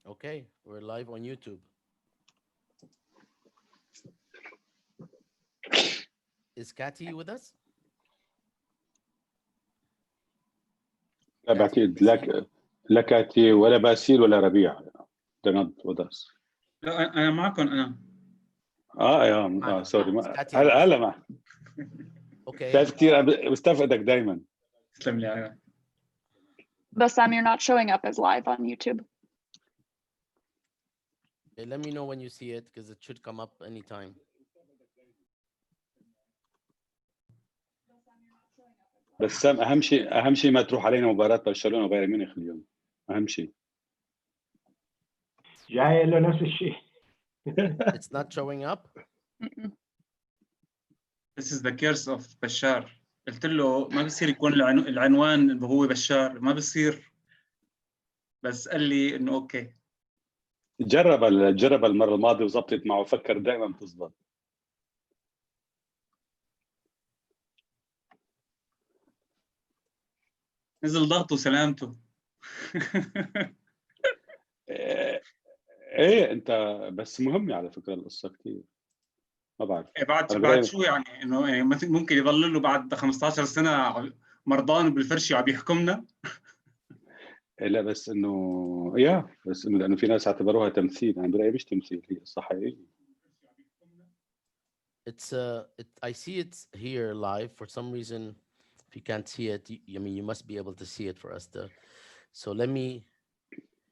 Okay, we're live on YouTube. Is Cathy with us? لا Cathy and بعتقد Basil? لا كاتي ولا باسيل ولا ربيع. They're not with us. لا انا معكم انا. سوري It's Cathy and هلا Basil. ما Okay. تعرف كثير بستفقدك دائما. تسلم لي على. Bassam, you're not showing up as live on YouTube. Let me know when you see it because it should come up anytime. بس سام اهم شيء ما تروح علينا مباراه برشلونه وبايرن ميونخ اليوم. اهم شيء. جاي له نفس الشيء. It's not showing up. Mm-mm. This is the curse of بشار. قلت له ما بصير يكون العنوان هو بشار، ما بصير. بس قال لي انه اوكي. جرب المره الماضيه وزبطت معه، فكر دائما بتزبط. نزل ضغطه وسلامته. ايه انت بس مهمه على فكره القصه كثير. ما بعرف بعد شو يعني انه يعني ممكن يضل له بعد 15 سنه مرضان بالفرشه وعم يحكمنا. لا بس انه لانه في ناس اعتبروها تمثيل. انا برايي مش تمثيل، هي قصه حقيقيه. It's I see it here live for some reason. If you can't see it, I mean you must be able to see it for us to. So let me.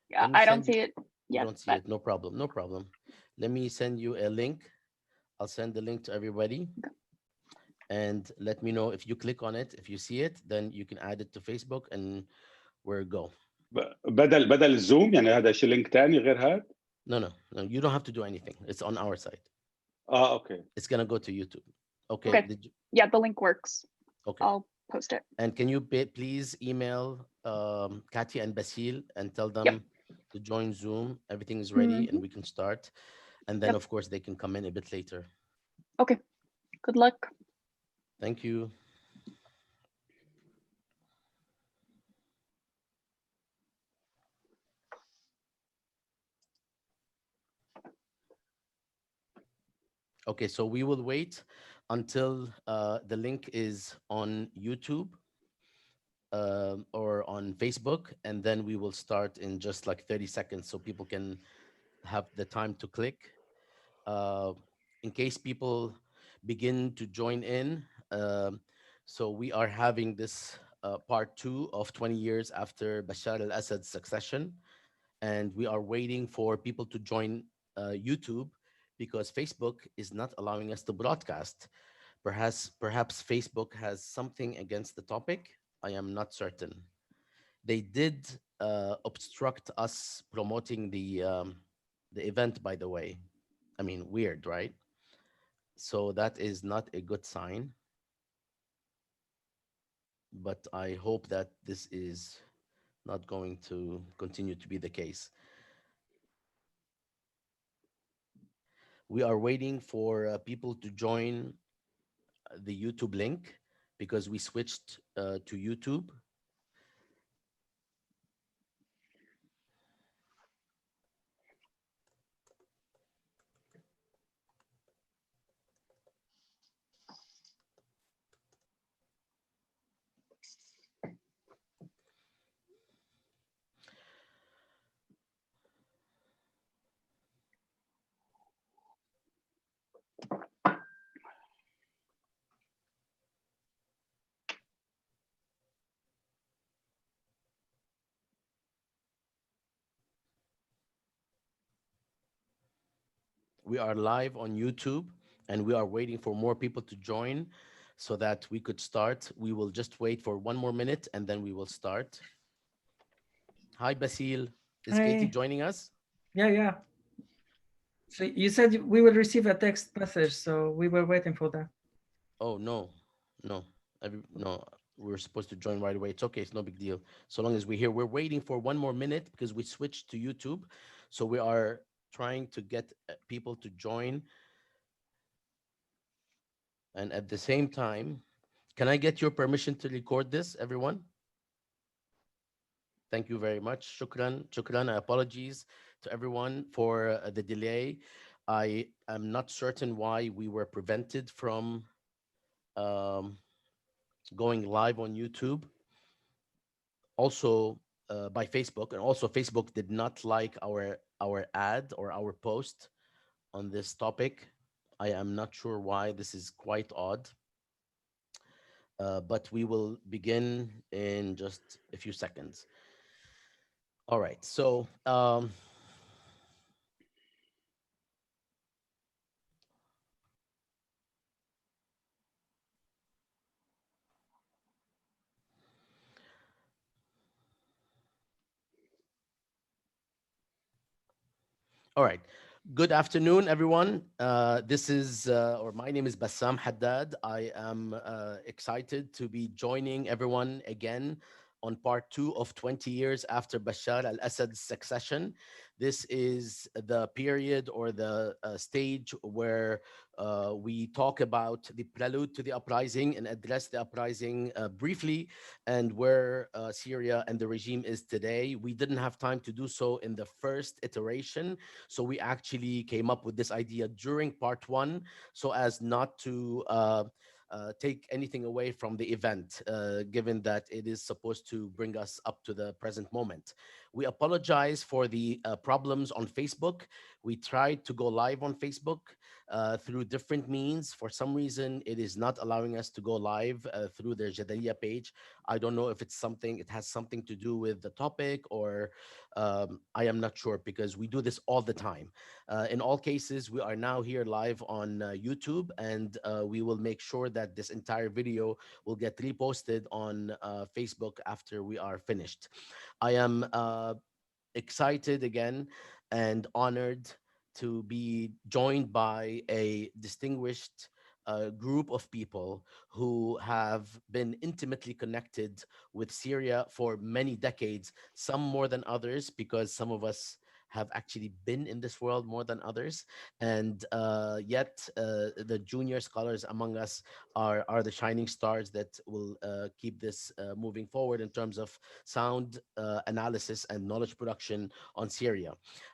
Yeah, Let me I don't send see you- it You yet. don't see it. No problem. No problem. Let me send you a link. I'll send the link to everybody. And let me know if you click on it. If you see it, then you can add it to Facebook and we're go. بدل الزوم يعني هذا شيء لينك ثاني غير هذا. No. You don't have to do anything. It's on our site. Okay. It's gonna go to YouTube. Okay. Okay. Yeah, the link works. Okay. I'll post it. And can you please email Katya and Basil and tell them to join Zoom? Everything is ready and we can start. And then, of course, they can come in a bit later. Okay. Good luck. Thank you. Okay, so we will wait until the link is on YouTube or on Facebook, and then we will start in just like 30 seconds so people can have the time to click. In case people begin to join in, so we are having this part 2 of 20 years after Bashar al-Assad's succession, and we are waiting for people to join YouTube because Facebook is not allowing us to broadcast. Perhaps Facebook has something against the topic. I am not certain. They did obstruct us promoting the event, by the way. I mean, weird, right? So that is not a good sign. But I hope that this is not going to continue to be the case. We are waiting for people to join the YouTube link because we switched to YouTube. We are live on YouTube and we are waiting for more people to join so that we could start. We will just wait for 1 more minute and then we will start. Hi, Basil. Is Katie joining us? Yeah. So you said we will receive a text message, so we were waiting for that. Oh, no. No, we're supposed to join right away. It's okay. It's no big deal. So long as we're here. We're waiting for 1 more minute because we switched to YouTube. So we are trying to get people to join. And at the same time, can I get your permission to record this, everyone? Thank you very much. Shukran. Apologies to everyone for the delay. I am not certain why we were prevented from um, going live on YouTube, also by Facebook, and also Facebook did not like our ad or our post on this topic. I am not sure why. This is quite odd, but we will begin in just a few seconds. All right. So, all right. Good afternoon, everyone. This is, or my name is Bassam Haddad. I am excited to be joining everyone again on part two of 20 years after Bashar al-Assad's succession. This is the period or the stage where we talk about the prelude to the uprising and address the uprising briefly and where Syria and the regime is today. We didn't have time to do so in the first iteration, so we actually came up with this idea during part one so as not to take anything away from the event, given that it is supposed to bring us up to the present moment. We apologize for the problems on Facebook. We tried to go live on Facebook through different means. For some reason, it is not allowing us to go live through the Jadaliya page. I don't know if it has something to do with the topic, or I am not sure, because we do this all the time. In all cases, we are now here live on YouTube, and we will make sure that this entire video will get reposted on Facebook after we are finished. I am excited again and honored to be joined by a distinguished group of people who have been intimately connected with Syria for many decades, some more than others, because some of us have actually been in this world more than others. And yet, the junior scholars among us are the shining stars that will keep this moving forward in terms of sound analysis and knowledge production on Syria.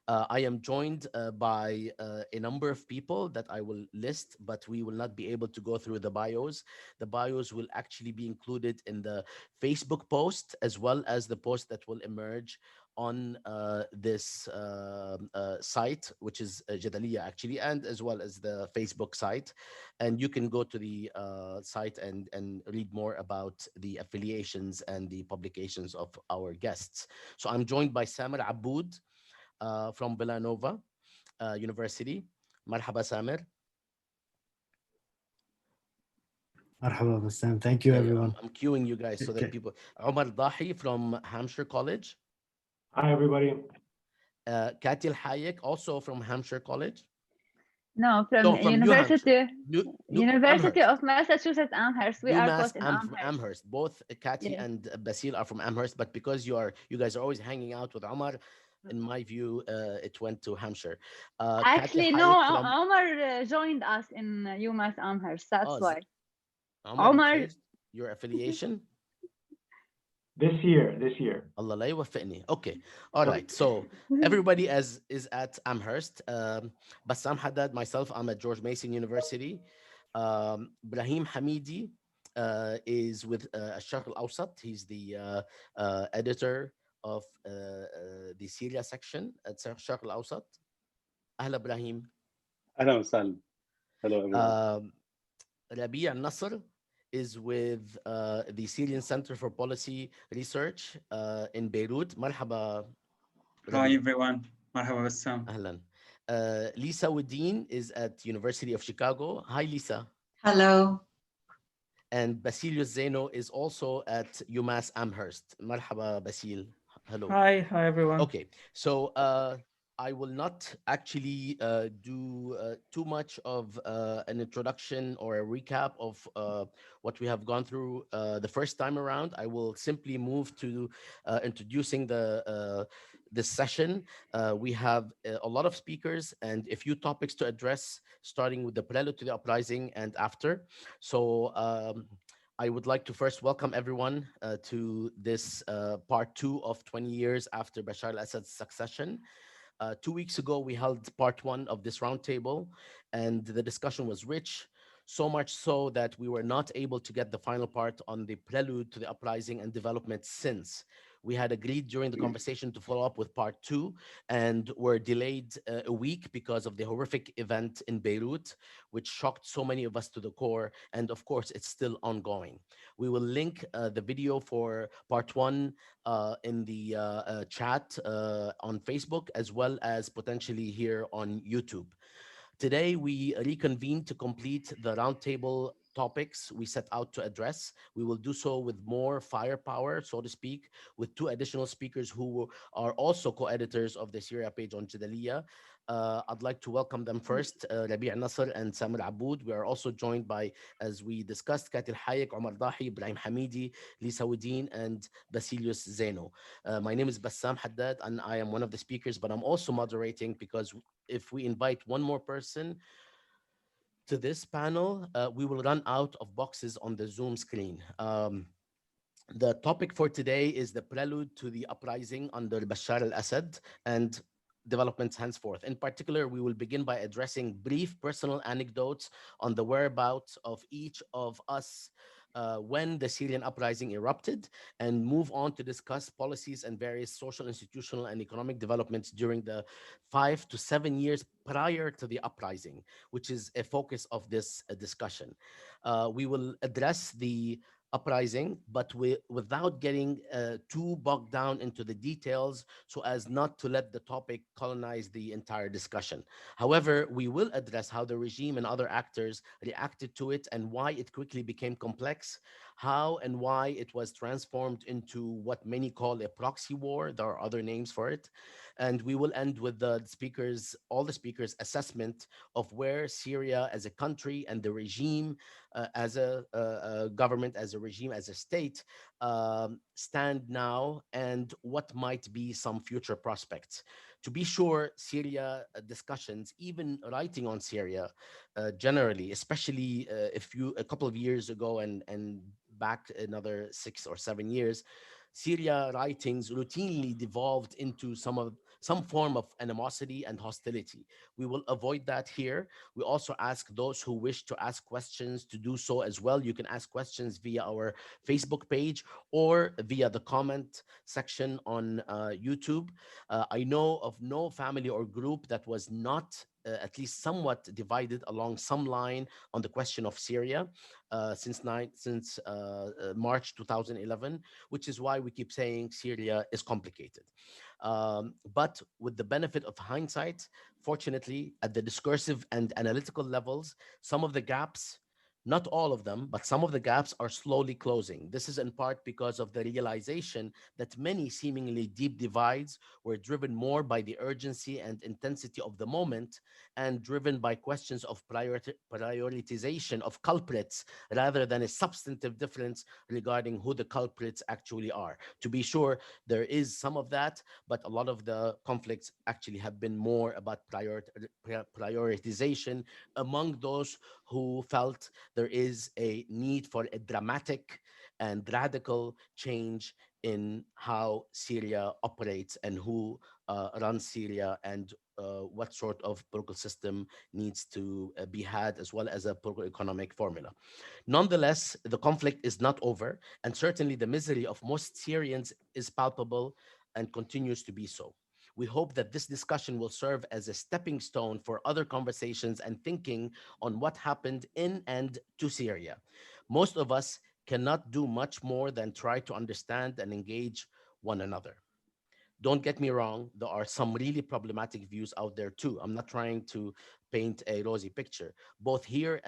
I am joined by a number of people that I will list, but we will not be able to go through the bios. The bios will actually be included in the Facebook post, as well as the post that will emerge on this site, which is Jadaliya actually, and as well as the Facebook site. And you can go to the site and read more about the affiliations and the publications of our guests. So I'm joined by Samer Aboud from Villanova University. Marhaba, Samer. مرحبا Bassam. Thank you, Yeah, everyone. I'm queuing you guys so that Okay. people. Omar Dahi from Hampshire College. Hi, everybody. Katil Hayek, also from Hampshire College. No, from No, from New Hampshire. University Amherst. of Massachusetts Amherst. We are UMass both in Amherst. Amherst. Both Kati Yes. and Basil are from Amherst, but because you guys are always hanging out with Omar, in my view, it went to Hampshire. Kati Actually, no, Hayek from Omar joined us in UMass Amherst. That's oh, why. Omar, you Omar, changed your affiliation. This year. Allah la yuwaffiqni. Okay. All right. So everybody is at Amherst. Bassam Haddad, myself, I'm at George Mason University. Brahim Hamidi is with Al-Sharq Al-Awsat. He's the editor of the Syria section at Al-Sharq Al-Awsat. Ahla Brahim. اهلا وسهلا. Hello everyone. Rabi al-Nasr is with the Syrian Center for Policy Research in Beirut. Marhaba, Hi Rabi. everyone. Marhaba Bassam. Ahlan. Lisa Wedin is at University of Chicago. Hi, Lisa. Hello. And Basil Zeno is also at UMass Amherst. Marhaba, Basil. Hello. Hi everyone. Okay, so I will not actually do too much of an introduction or a recap of what we have gone through the first time around. I will simply move to introducing this session. We have a lot of speakers and a few topics to address, starting with the prelude to the uprising and after. So I would like to first welcome everyone to this part two of 20 years after Bashar al-Assad's succession. 2 weeks ago, we held part one of this roundtable, and the discussion was rich, so much so that we were not able to get the final part on the prelude to the uprising and development since. We had agreed during the conversation to follow up with part two, and were delayed a week because of the horrific event in Beirut, which shocked so many of us to the core. And of course, it's still ongoing. We will link the video for part one in the chat on Facebook, as well as potentially here on YouTube. Today, we reconvene to complete the roundtable topics we set out to address. We will do so with more firepower, so to speak, with two additional speakers who are also co-editors of the Syria page on Jadaliya. I'd like to welcome them first, Rabi' Nasser and Samir Aboud. We are also joined by, as we discussed, Katil Hayek, Omar Dahi, Ibrahim Hamidi, Lisa Woudin, and Basilius Zeno. My name is Bassam Haddad, and I am one of the speakers, but I'm also moderating because if we invite one more person to this panel, we will run out of boxes on the Zoom screen. The topic for today is the prelude to the uprising under Bashar al-Assad and developments henceforth. In particular, we will begin by addressing brief personal anecdotes on the whereabouts of each of us when the Syrian uprising erupted, and move on to discuss policies and various social, institutional, and economic developments during the 5 to 7 years prior to the uprising, which is a focus of this discussion. We will address the uprising, but without getting too bogged down into the details so as not to let the topic colonize the entire discussion. However, we will address how the regime and other actors reacted to it and why it quickly became complex, how and why it was transformed into what many call a proxy war. There are other names for it. And we will end with all the speakers' assessment of where Syria as a country and the regime as a government, as a regime, as a state, stand now, and what might be some future prospects. To be sure, Syria discussions, even writing on Syria generally, especially if you a couple of years ago and back another 6 or 7 years, Syria writings routinely devolved into some form of animosity and hostility. We will avoid that here. We also ask those who wish to ask questions to do so as well. You can ask questions via our Facebook page or via the comment section on YouTube. I know of no family or group that was not at least somewhat divided along some line on the question of Syria since March 2011, which is why we keep saying Syria is complicated. But with the benefit of hindsight, fortunately, at the discursive and analytical levels, some of the gaps, not all of them, but some of the gaps are slowly closing. This is in part because of the realization that many seemingly deep divides were driven more by the urgency and intensity of the moment and driven by questions of prioritization of culprits rather than a substantive difference regarding who the culprits actually are. To be sure, there is some of that, but a lot of the conflicts actually have been more about prioritization among those who felt there is a need for a dramatic and radical change in how Syria operates and who runs Syria, and what sort of political system needs to be had, as well as a political economic formula. Nonetheless, the conflict is not over, and certainly the misery of most Syrians is palpable and continues to be so. We hope that this discussion will serve as a stepping stone for other conversations and thinking on what happened in and to Syria. Most of us cannot do much more than try to understand and engage one another. Don't get me wrong, there are some really problematic views out there too. I'm not trying to paint a rosy picture, both here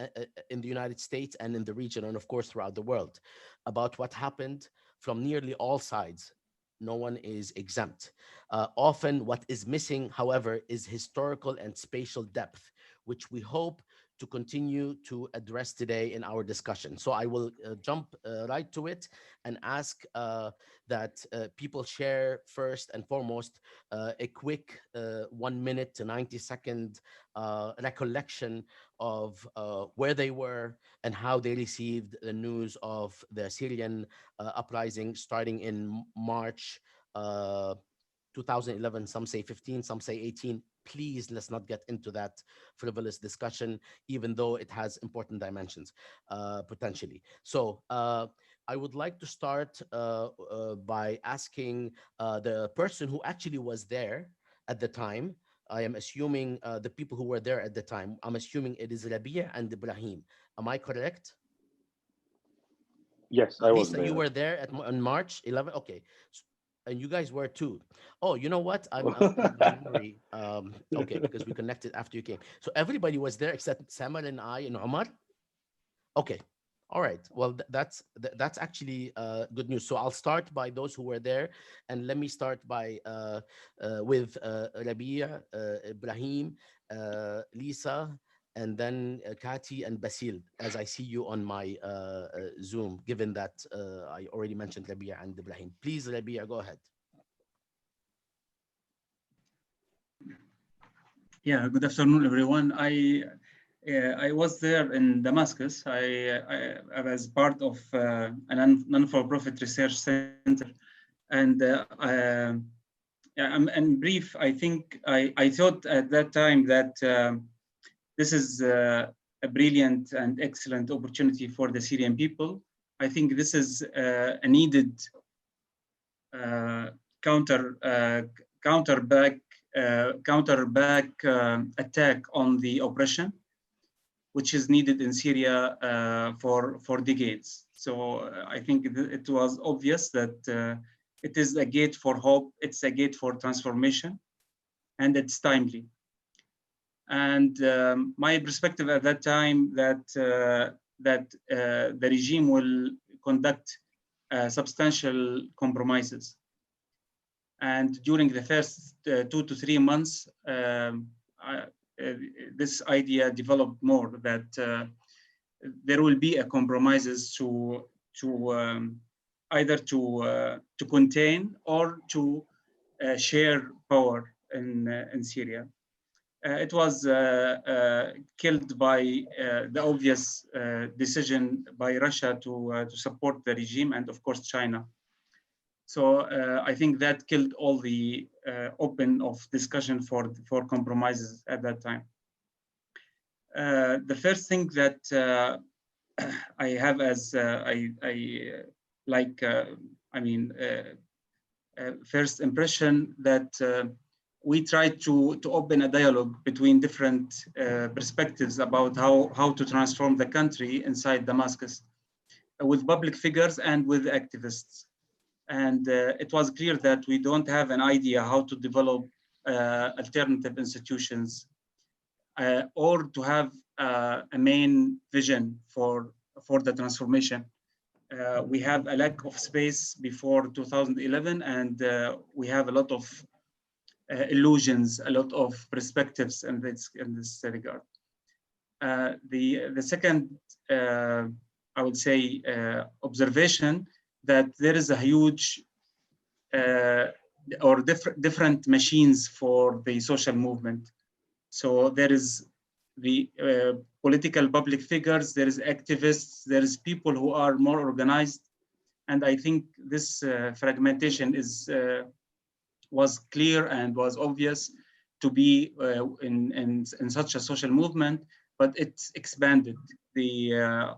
in the United States and in the region, and of course throughout the world, about what happened from nearly all sides. No one is exempt. Often, what is missing, however, is historical and spatial depth, which we hope to continue to address today in our discussion. So I will jump right to it and ask that people share first and foremost a quick 1 minute to 90-second recollection of where they were and how they received the news of the Syrian uprising starting in March 2011, some say 15, some say 18. Please, let's not get into that frivolous discussion, even though it has important dimensions potentially. So I would like to start by asking the person who actually was there at the time. I am assuming the people who were there at the time, I'm assuming it is Rabia and Ibrahim. Am I correct? Yes, I was Lisa, you there. were there on March 11. Okay, and you guys were too. Oh, you know what? My memory. Okay, because we connected after you came. So everybody was there except Samar and I and Omar. Okay. All right. Well, that's actually good news. So I'll start by those who were there, and let me start by with Rabia, Ibrahim, Lisa, and then Kati and Basil, as I see you on my Zoom, given that I already mentioned Rabia and Ibrahim. Please, Rabia, go ahead. Yeah, good afternoon, everyone. I was there in Damascus. I was part of a non-for-profit research center, and in brief, I think I thought at that time that this is a brilliant and excellent opportunity for the Syrian people. I think this is a needed counterback attack on the oppression, which is needed in Syria for decades. So I think it was obvious that it is a gate for hope, it's a gate for transformation, and it's timely. And my perspective at that time that the regime will conduct substantial compromises. And during the first 2 to 3 months, this idea developed more that there will be a compromises to either to contain or to share power in Syria. It was killed by the obvious decision by Russia to support the regime, and of course China. So I think that killed all the open of discussion for compromises at that time. The first thing that I have as first impression that we tried to open a dialogue between different perspectives about how to transform the country inside Damascus with public figures and with activists. And it was clear that we don't have an idea how to develop alternative institutions or to have a main vision for the transformation. We have a lack of space before 2011, and we have a lot of illusions, a lot of perspectives in this regard. The second, I would say, observation that there is a huge or different machines for the social movement. So there is the political public figures, there is activists, there is people who are more organized. And I think this fragmentation was clear and was obvious to be in such a social movement, but it's expanded.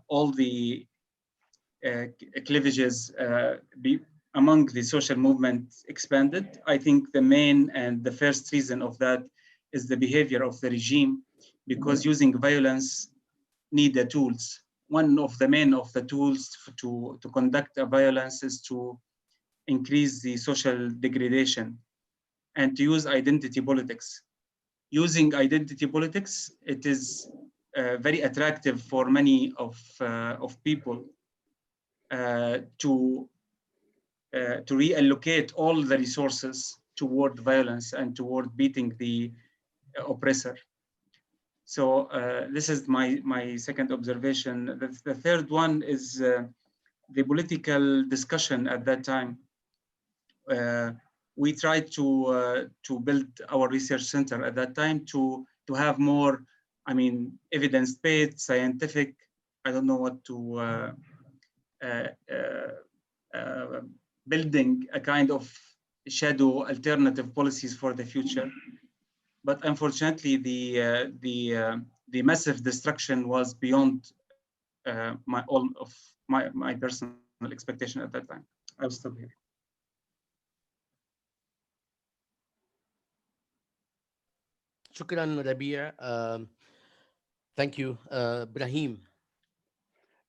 All the cleavages among the social movement expanded. I think the main and the first reason of that is the behavior of the regime, because using violence need the tools. One of the main of the tools to conduct a violence is to increase the social degradation and to use identity politics. Using identity politics, it is very attractive for many of people to reallocate all the resources toward violence and toward beating the oppressor. So this is my second observation. The third one is the political discussion at that time. We tried to build our research center at that time to have more, evidence-based, scientific. I don't know what to building a kind of shadow alternative policies for the future. But unfortunately, the massive destruction was beyond my personal expectation at that time. I'll stop here. Shukran, Rabia. Thank you. Brahim.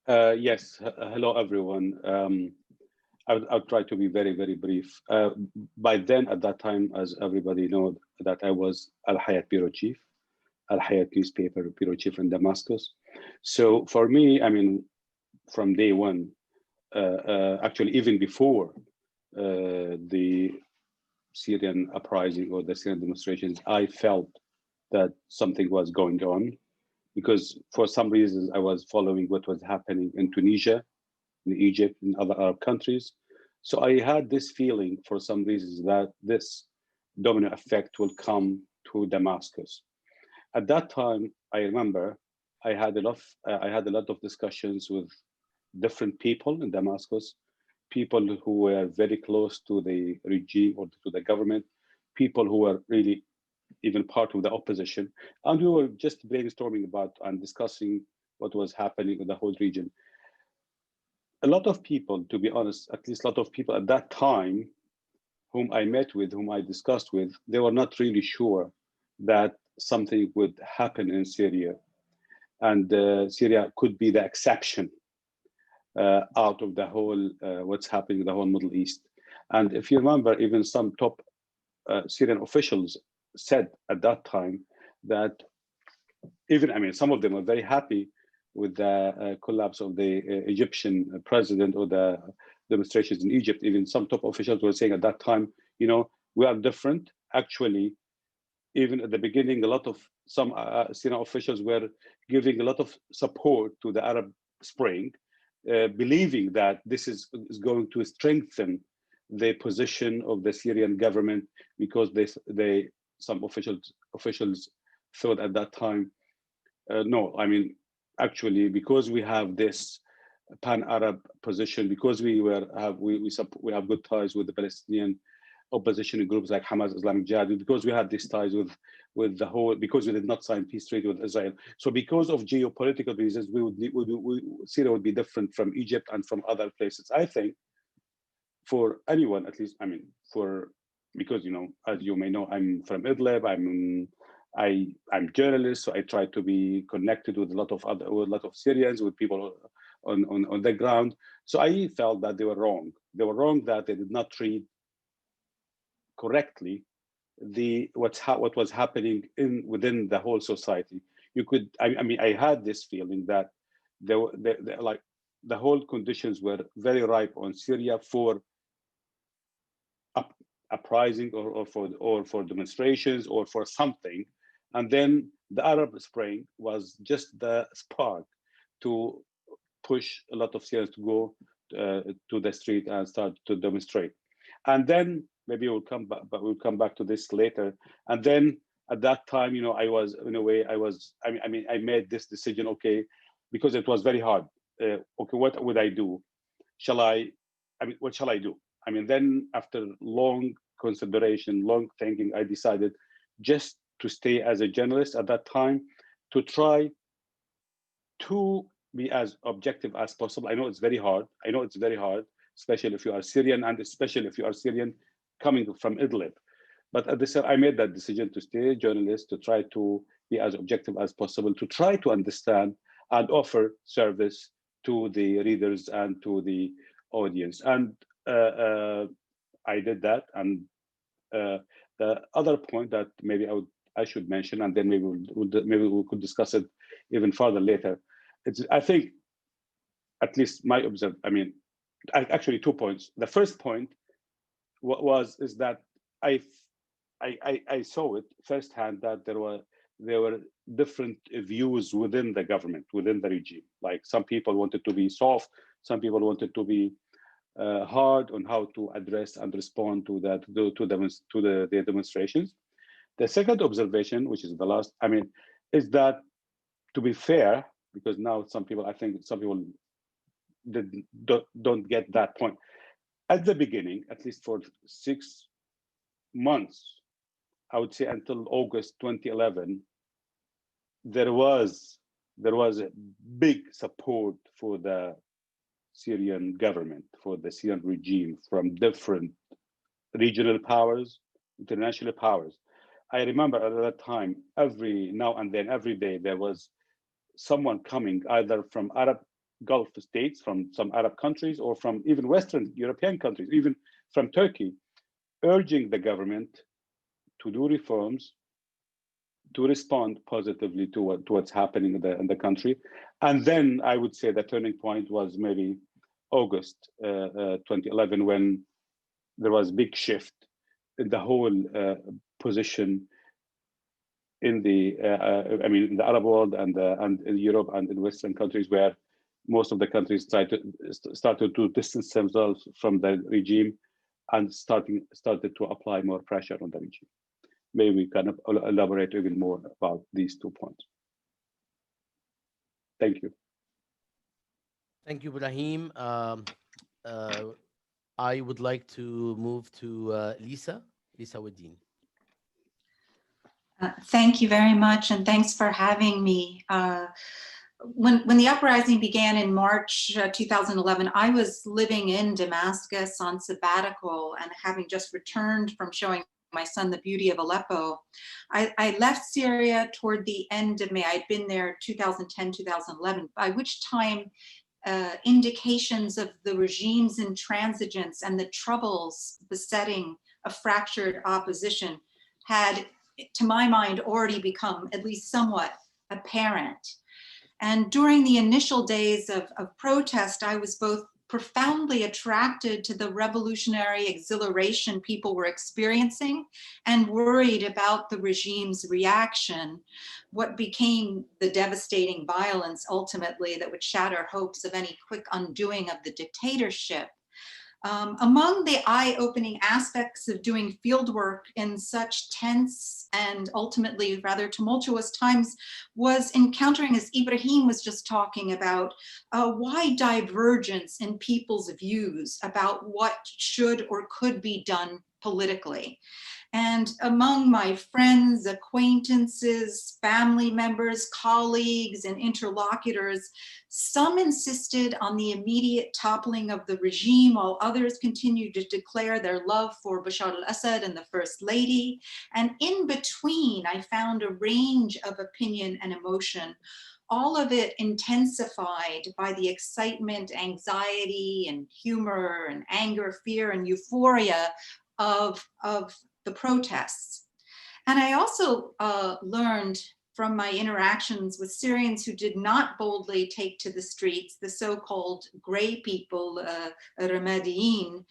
Yes, hello everyone. I'll try to be very, very brief. By then, at that time, as everybody knows, that I was Al Hayat bureau chief, Al Hayat newspaper bureau chief in Damascus. So for me, I mean, from day one, actually even before the Syrian uprising or the Syrian demonstrations, I felt that something was going on, because for some reasons I was following what was happening in Tunisia, in Egypt, in other Arab countries. So I had this feeling for some reasons that this domino effect will come to Damascus. At that time, I remember I had a lot of discussions with different people in Damascus, people who were very close to the regime or to the government, people who were really even part of the opposition. And we were just brainstorming about and discussing what was happening in the whole region. A lot of people, to be honest, at least a lot of people at that time whom I met with, whom I discussed with, they were not really sure that something would happen in Syria. And Syria could be the exception out of the whole, what's happening in the whole Middle East. And if you remember, even some top Syrian officials said at that time that even, I mean, some of them were very happy with the collapse of the Egyptian president or the demonstrations in Egypt. Even some top officials were saying at that time, you know, we are different. Actually, even at the beginning, a lot of some Syrian officials were giving a lot of support to the Arab Spring, believing that this is going to strengthen the position of the Syrian government, because some officials thought at that time, no, I mean, actually, because we have this pan-Arab position, because we have good ties with the Palestinian opposition groups like Hamas, Islamic Jihad, because we had these ties with the whole, because we did not sign peace treaty with Israel. So because of geopolitical reasons, Syria would be different from Egypt and from other places. I think for anyone, at least, I mean, because, you know, as you may know, I'm from Idlib, I'm journalist, so I try to be connected with a lot of Syrians, with people on the ground. So I felt that they were wrong. They were wrong that they did not treat correctly what was happening within the whole society. You could, I mean, I had this feeling that like the whole conditions were very ripe on Syria for uprising or for demonstrations or for something. And then the Arab Spring was just the spark to push a lot of Syrians to go to the street and start to demonstrate. And then maybe we'll come back, but we'll come back to this later. And then at that time, you know, I was, in a way, I made this decision, okay, because it was very hard. Okay, what would I do? What shall I do? I mean, then after long consideration, long thinking, I decided just to stay as a journalist at that time, to try to be as objective as possible. I know it's very hard. Especially if you are Syrian, and especially if you are Syrian coming from Idlib. But at this time, I made that decision to stay a journalist, to try to be as objective as possible, to try to understand and offer service to the readers and to the audience. And I did that. And the other point that maybe I should mention, and then maybe we could discuss it even further later. I think, at least my actually 2 points. The first point is that I saw it firsthand that there were different views within the government, within the regime. Like some people wanted to be soft, some people wanted to be hard on how to address and respond to the demonstrations. The second observation, which is the last, is that, to be fair, because now I think some people don't get that point. At the beginning, at least for months, I would say until August 2011, there was a big support for the Syrian government, for the Syrian regime from different regional powers, international powers. I remember at that time, every now and then, every day, there was someone coming either from Arab Gulf states, from some Arab countries, or from even Western European countries, even from Turkey, urging the government to do reforms, to respond positively to what's happening in the country. And then I would say the turning point was maybe August 2011, when there was a big shift in the whole position in the in the Arab world and in Europe and in Western countries, where most of the countries started to distance themselves from the regime and started to apply more pressure on the regime. Maybe we can elaborate even more about these 2 points. Thank you. Thank you, Ibrahim. I would like to move to Lisa Waddeen. Thank you very much, and thanks for having me. When the uprising began in March 2011, I was living in Damascus on sabbatical and having just returned from showing my son the beauty of Aleppo. I left Syria toward the end of May. I'd been there 2010, 2011, by which time indications of the regime's intransigence and the troubles besetting a fractured opposition had, to my mind, already become at least somewhat apparent. And during the initial days of protest, I was both profoundly attracted to the revolutionary exhilaration people were experiencing and worried about the regime's reaction, what became the devastating violence ultimately that would shatter hopes of any quick undoing of the dictatorship. Among the eye-opening aspects of doing fieldwork in such tense and ultimately rather tumultuous times was encountering, as Ibrahim was just talking about, a wide divergence in people's views about what should or could be done politically. And among my friends, acquaintances, family members, colleagues, and interlocutors, some insisted on the immediate toppling of the regime, while others continued to declare their love for Bashar al-Assad and the First Lady. And in between, I found a range of opinion and emotion, all of it intensified by the excitement, anxiety, and humor, and anger, fear, and euphoria of the protests. And I also learned from my interactions with Syrians who did not boldly take to the streets, the so-called gray people, Ramadiyin,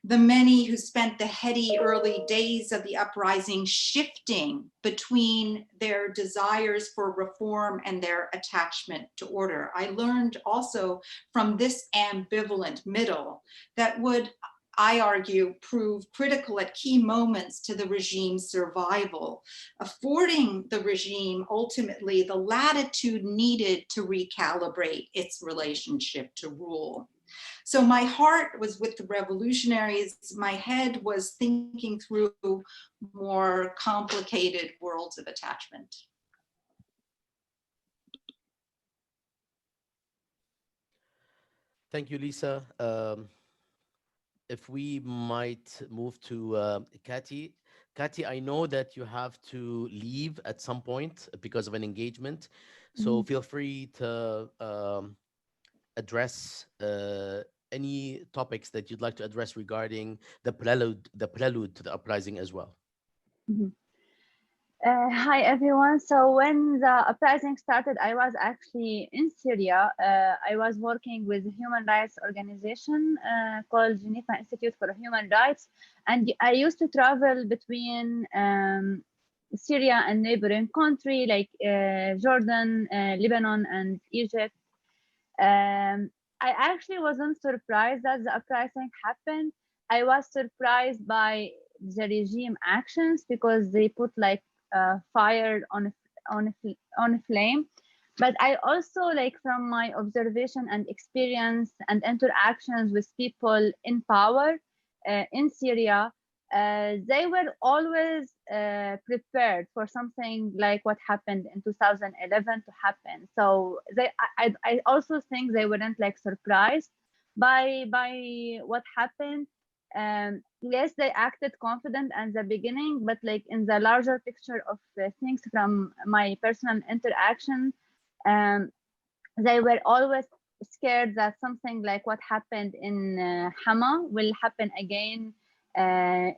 the many who spent the heady early days of the uprising shifting between their desires for reform and their attachment to order. I learned also from this ambivalent middle that would, I argue, prove critical at key moments to the regime's survival, affording the regime ultimately the latitude needed to recalibrate its relationship to rule. So my heart was with the revolutionaries. My head was thinking through more complicated worlds of attachment. Thank you, Lisa. If we might move to Kati. Kati, I know that you have to leave at some point because of an engagement. So feel free to address any topics that you'd like to address regarding the prelude to the uprising as well. Hi everyone. So when the uprising started, I was actually in Syria. I was working with a human rights organization called Geneva Institute for Human Rights, and I used to travel between Syria and neighboring country like Jordan, Lebanon, and Egypt. I actually wasn't surprised that the uprising happened. I was surprised by the regime actions because they put like fire on a flame. But I also, like, from my observation and experience and interactions with people in power in Syria, they were always prepared for something like what happened in 2011 to happen. So I also think they weren't like surprised by what happened. Yes, they acted confident at the beginning, but like in the larger picture of things from my personal interaction, um, they were always scared that something like what happened in Hama will happen again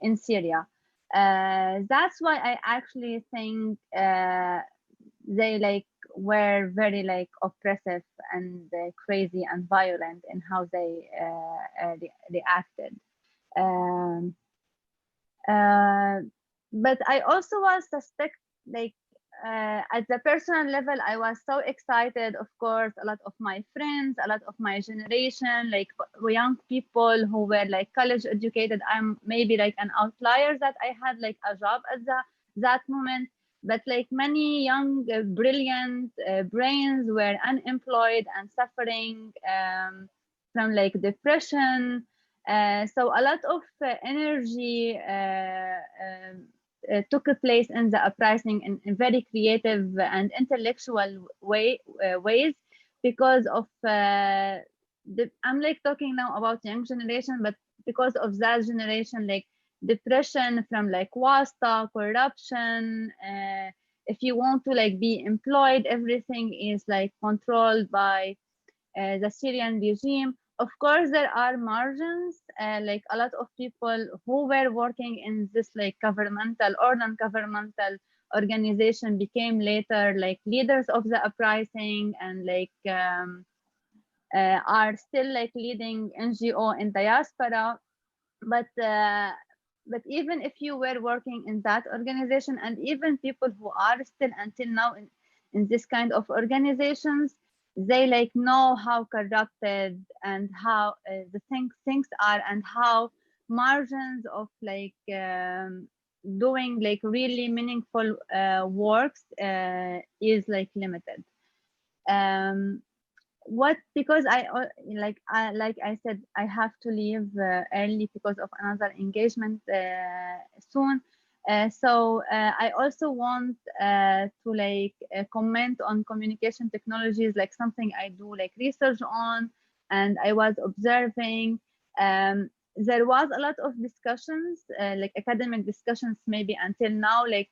in Syria. That's why I actually think they like were very like oppressive and crazy and violent in how they reacted. Um, uh, but I also was suspect like at the personal level, I was so excited. Of course, a lot of my friends, a lot of my generation, like young people who were like college educated. I'm maybe like an outlier that I had like a job at that moment. But like many young, brilliant brains were unemployed and suffering from like depression. So a lot of energy took place in the uprising in very creative and intellectual ways because of I'm like talking now about young generation, but because of that generation, like depression from like wasta, corruption. If you want to like be employed, everything is like controlled by the Syrian regime. Of course, there are margins, like a lot of people who were working in this like governmental or non-governmental organization became later like leaders of the uprising and like are still like leading NGO in diaspora. But but even if you were working in that organization, and even people who are still until now in this kind of organizations, they like know how corrupted and how the things are, and how margins of like doing like really meaningful works is like limited. What Because like I said, I have to leave early because of another engagement soon. I also want to like comment on communication technologies, like something I do like research on, and I was observing. There was a lot of discussions, like academic discussions, maybe until now, like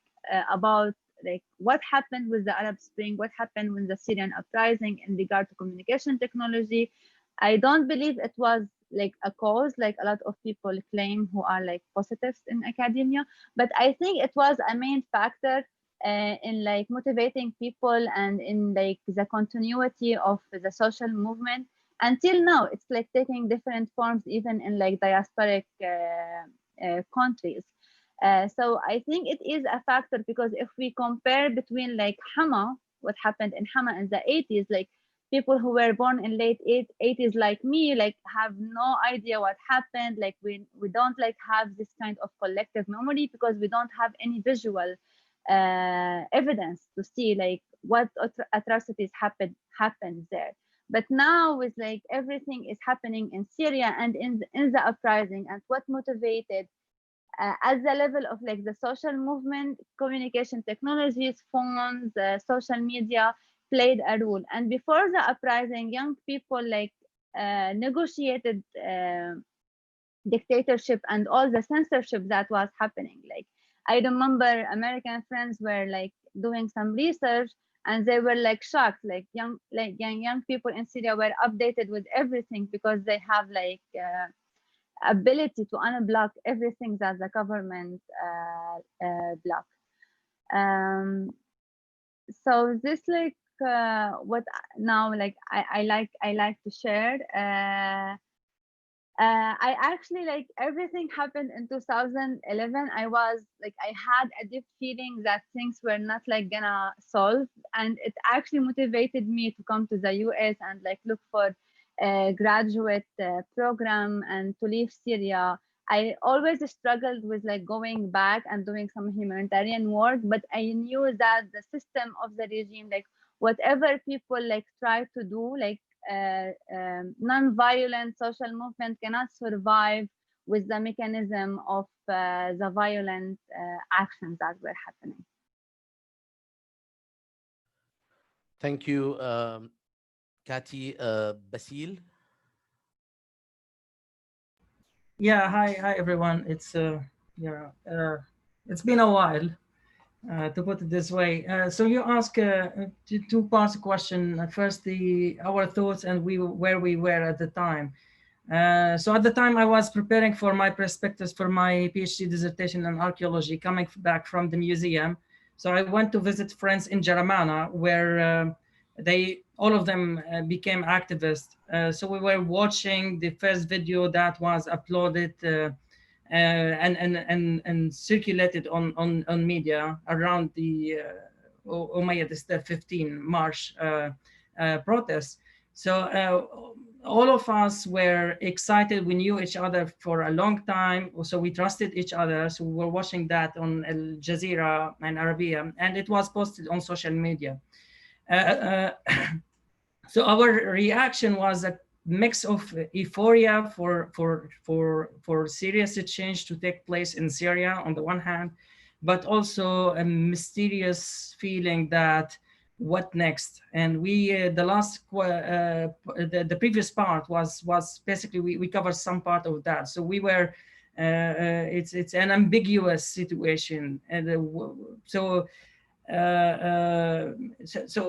about like what happened with the Arab Spring, what happened with the Syrian uprising in regard to communication technology. I don't believe it was like a cause, like a lot of people claim who are like positives in academia, but I think it was a main factor in like motivating people and in like the continuity of the social movement. Until now, it's like taking different forms, even in like diasporic countries. So I think it is a factor, because if we compare between like Hama, what happened in Hama in the 80s, like people who were born in late 80s like me, like have no idea what happened. Like we don't like have this kind of collective memory, because we don't have any visual evidence to see like what atrocities happened there. But now with like everything is happening in Syria and in the uprising, and what motivated at the level of like the social movement, communication technologies, phones, social media played a role. And before the uprising, young people like negotiated dictatorship and all the censorship that was happening. Like I remember American friends were like doing some research, and they were like shocked. Like young people in Syria were updated with everything, because they have like ability to unblock everything that the government block. Um, so this like what now like I like to share. I actually like everything happened in 2011. I was like, I had a deep feeling that things were not like gonna solve, and it actually motivated me to come to the US and like look for a graduate program and to leave Syria. I always struggled with like going back and doing some humanitarian work, but I knew that the system of the regime, like whatever people like try to do, like non-violent social movement cannot survive with the mechanism of the violent actions that were happening. Thank you, Kati. Basil? Yeah, hi everyone. Yeah, it's been a while, to put it this way. So you ask two parts of question. First, our thoughts and where we were at the time. So at the time, I was preparing for my perspectives for my PhD dissertation in archaeology, coming back from the museum. So I went to visit friends in Jaramana, where all of them became activists. So we were watching the first video that was uploaded and circulated on media around the Umayyad, the 15 March protests. So all of us were excited. We knew each other for a long time, so we trusted each other. So we were watching that on Al Jazeera and Arabiya, and it was posted on social media. So our reaction was a mix of euphoria for serious change to take place in Syria on the one hand, but also a mysterious feeling that what next? And we the previous part was basically we covered some part of that. So we were it's an ambiguous situation, and so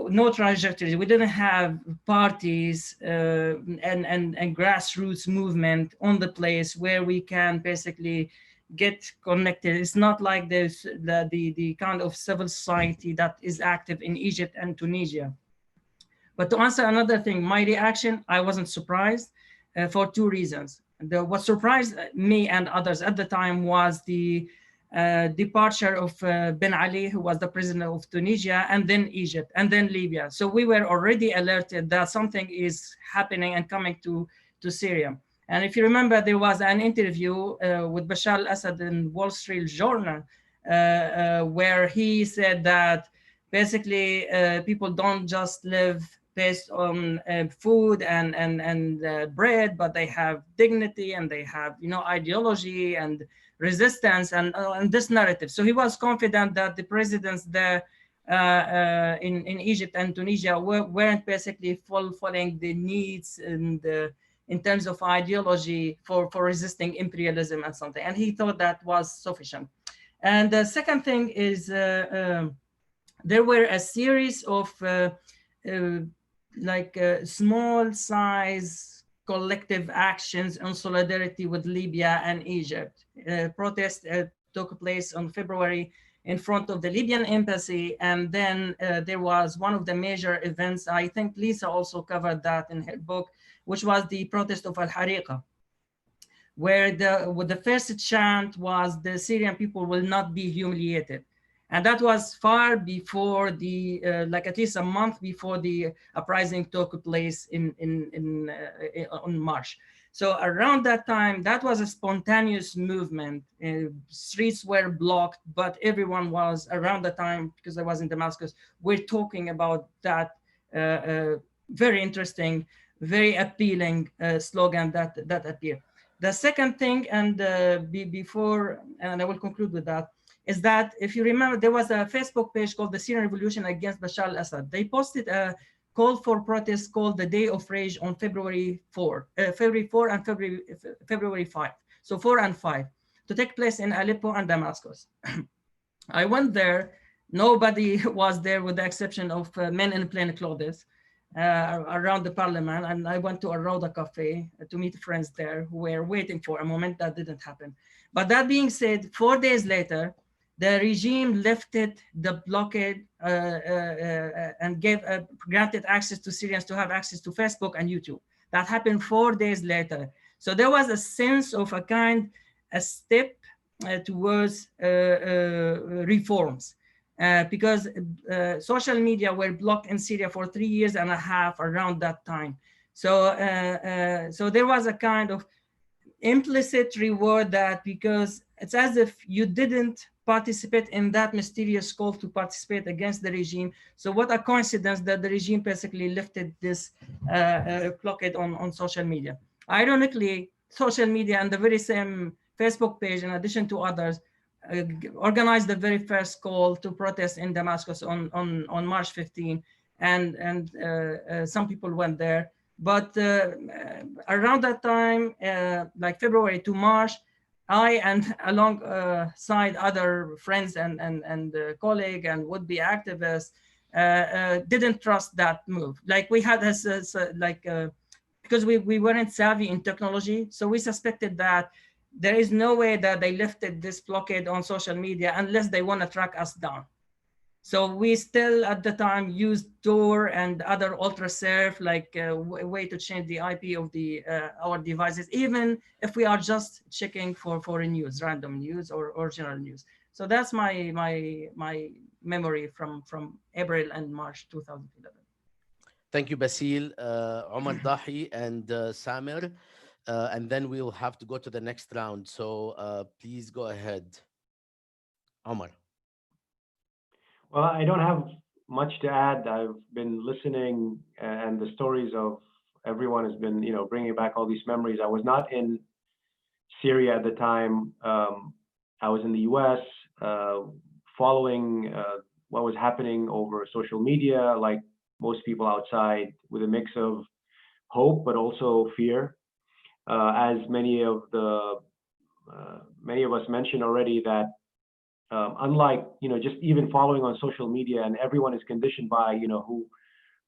no trajectory. We didn't have parties and grassroots movement on the place where we can basically get connected. It's not like there's the kind of civil society that is active in Egypt and Tunisia. But to answer another thing, my reaction, I wasn't surprised for two reasons. What surprised me and others at the time was the departure of Ben Ali, who was the president of Tunisia, and then Egypt, and then Libya. So we were already alerted that something is happening and coming to Syria. And if you remember, there was an interview with Bashar al-Assad in Wall Street Journal, where he said that basically people don't just live based on food and bread, but they have dignity and they have, ideology and resistance and this narrative. So he was confident that the presidents there in Egypt and Tunisia weren't basically fulfilling the needs and in terms of ideology for resisting imperialism and something. And he thought that was sufficient. And the second thing is there were a series of small size collective actions in solidarity with Libya and Egypt. Protests took place on February in front of the Libyan embassy. And then there was one of the major events, I think Lisa also covered that in her book, which was the protest of Al-Hariqa, where the first chant was the Syrian people will not be humiliated. And that was far before at least a month before the uprising took place on March. So around that time, that was a spontaneous movement. Streets were blocked, but everyone was around the time, because I was in Damascus, we're talking about that very interesting, very appealing slogan that appeared. The second thing, and before, and I will conclude with that, is that if you remember, there was a Facebook page called the Syrian Revolution Against Bashar al-Assad. They posted a call for protest called the Day of Rage on February 4 and February 5. So 4 and 5 to take place in Aleppo and Damascus. I went there. Nobody was there with the exception of men in plain clothes around the parliament. And I went to a Rhoda cafe to meet friends there who were waiting for a moment. That didn't happen. But that being said, 4 days later, the regime lifted the blockade and granted access to Syrians to have access to Facebook and YouTube. That happened 4 days later. So there was a sense of a step towards reforms because social media were blocked in Syria for 3.5 years around that time. So, so there was a kind of implicit reward that because it's as if you didn't participate in that mysterious call to participate against the regime. So what a coincidence that the regime basically lifted this blockade on social media. Ironically, social media and the very same Facebook page, in addition to others, organized the very first call to protest in Damascus on March 15, and some people went there. But around that time, like February to March, I and alongside other friends and colleague and would-be activists didn't trust that move. Like we had this because we weren't savvy in technology, so we suspected that there is no way that they lifted this blockade on social media unless they want to track us down. So we still at the time used Tor and other UltraSurf, like a way to change the IP of the our devices, even if we are just checking for news, random news or original news. So that's my memory from April and March 2011. Thank you, Basil, Omar Dahi, and Samir. And then we'll have to go to the next round. So please go ahead, Omar. Well, I don't have much to add. I've been listening, and the stories of everyone has been, bringing back all these memories. I was not in Syria at the time. I was in the U.S. Following what was happening over social media, like most people outside, with a mix of hope but also fear. As many of us mentioned already, that unlike just even following on social media, and everyone is conditioned by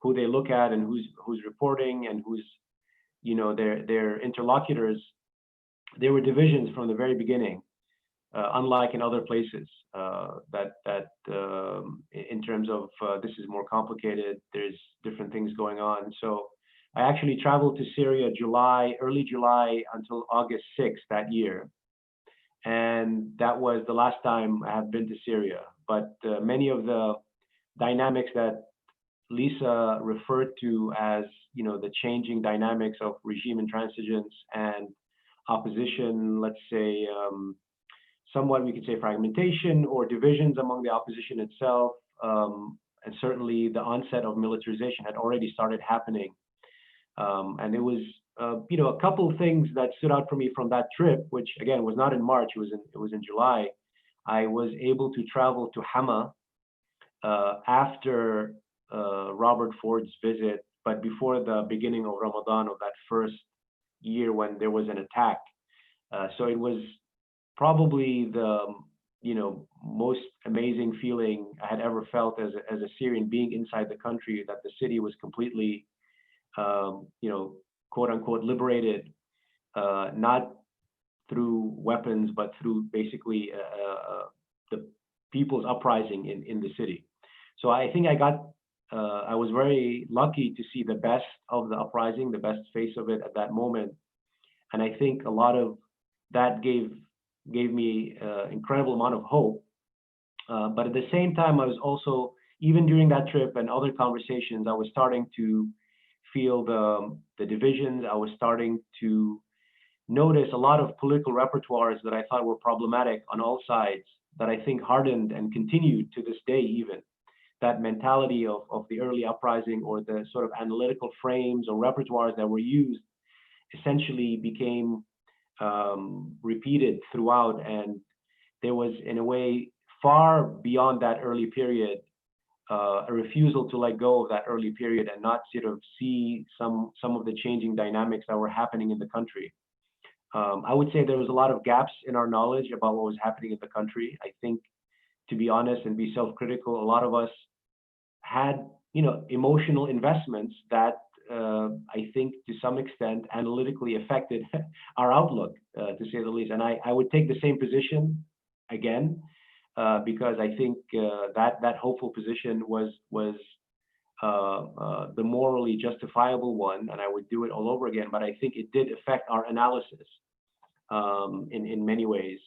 who they look at and who's reporting and who's their interlocutors. There were divisions from the very beginning, unlike in other places that in terms of this is more complicated. There's different things going on. So I actually traveled to Syria early July until August 6th that year. And that was the last time I have been to Syria. But many of the dynamics that Lisa referred to as, the changing dynamics of regime intransigence and opposition, let's say, somewhat we could say fragmentation or divisions among the opposition itself, and certainly the onset of militarization had already started happening. And it was, a couple of things that stood out for me from that trip, which again was not in March, it was in July. I was able to travel to Hama after Robert Ford's visit, but before the beginning of Ramadan of that first year when there was an attack. So it was probably the most amazing feeling I had ever felt as a Syrian, being inside the country, that the city was completely quote unquote liberated, not through weapons, but through basically the people's uprising in the city. So I think I was very lucky to see the best of the uprising, the best face of it at that moment. And I think a lot of that gave me incredible amount of hope. But at the same time, I was also, even during that trip and other conversations, I was starting to feel the divisions. I was starting to notice a lot of political repertoires that I thought were problematic on all sides, that I think hardened and continued to this day even. That mentality of the early uprising, or the sort of analytical frames or repertoires that were used, essentially became repeated throughout. And there was, in a way, far beyond that early period, a refusal to let go of that early period and not sort of see some of the changing dynamics that were happening in the country. I would say there was a lot of gaps in our knowledge about what was happening in the country. I think, to be honest and be self-critical, a lot of us had, emotional investments that I think to some extent analytically affected our outlook, to say the least. And I would take the same position again, because I think that hopeful position was the morally justifiable one, and I would do it all over again. But I think it did affect our analysis in many ways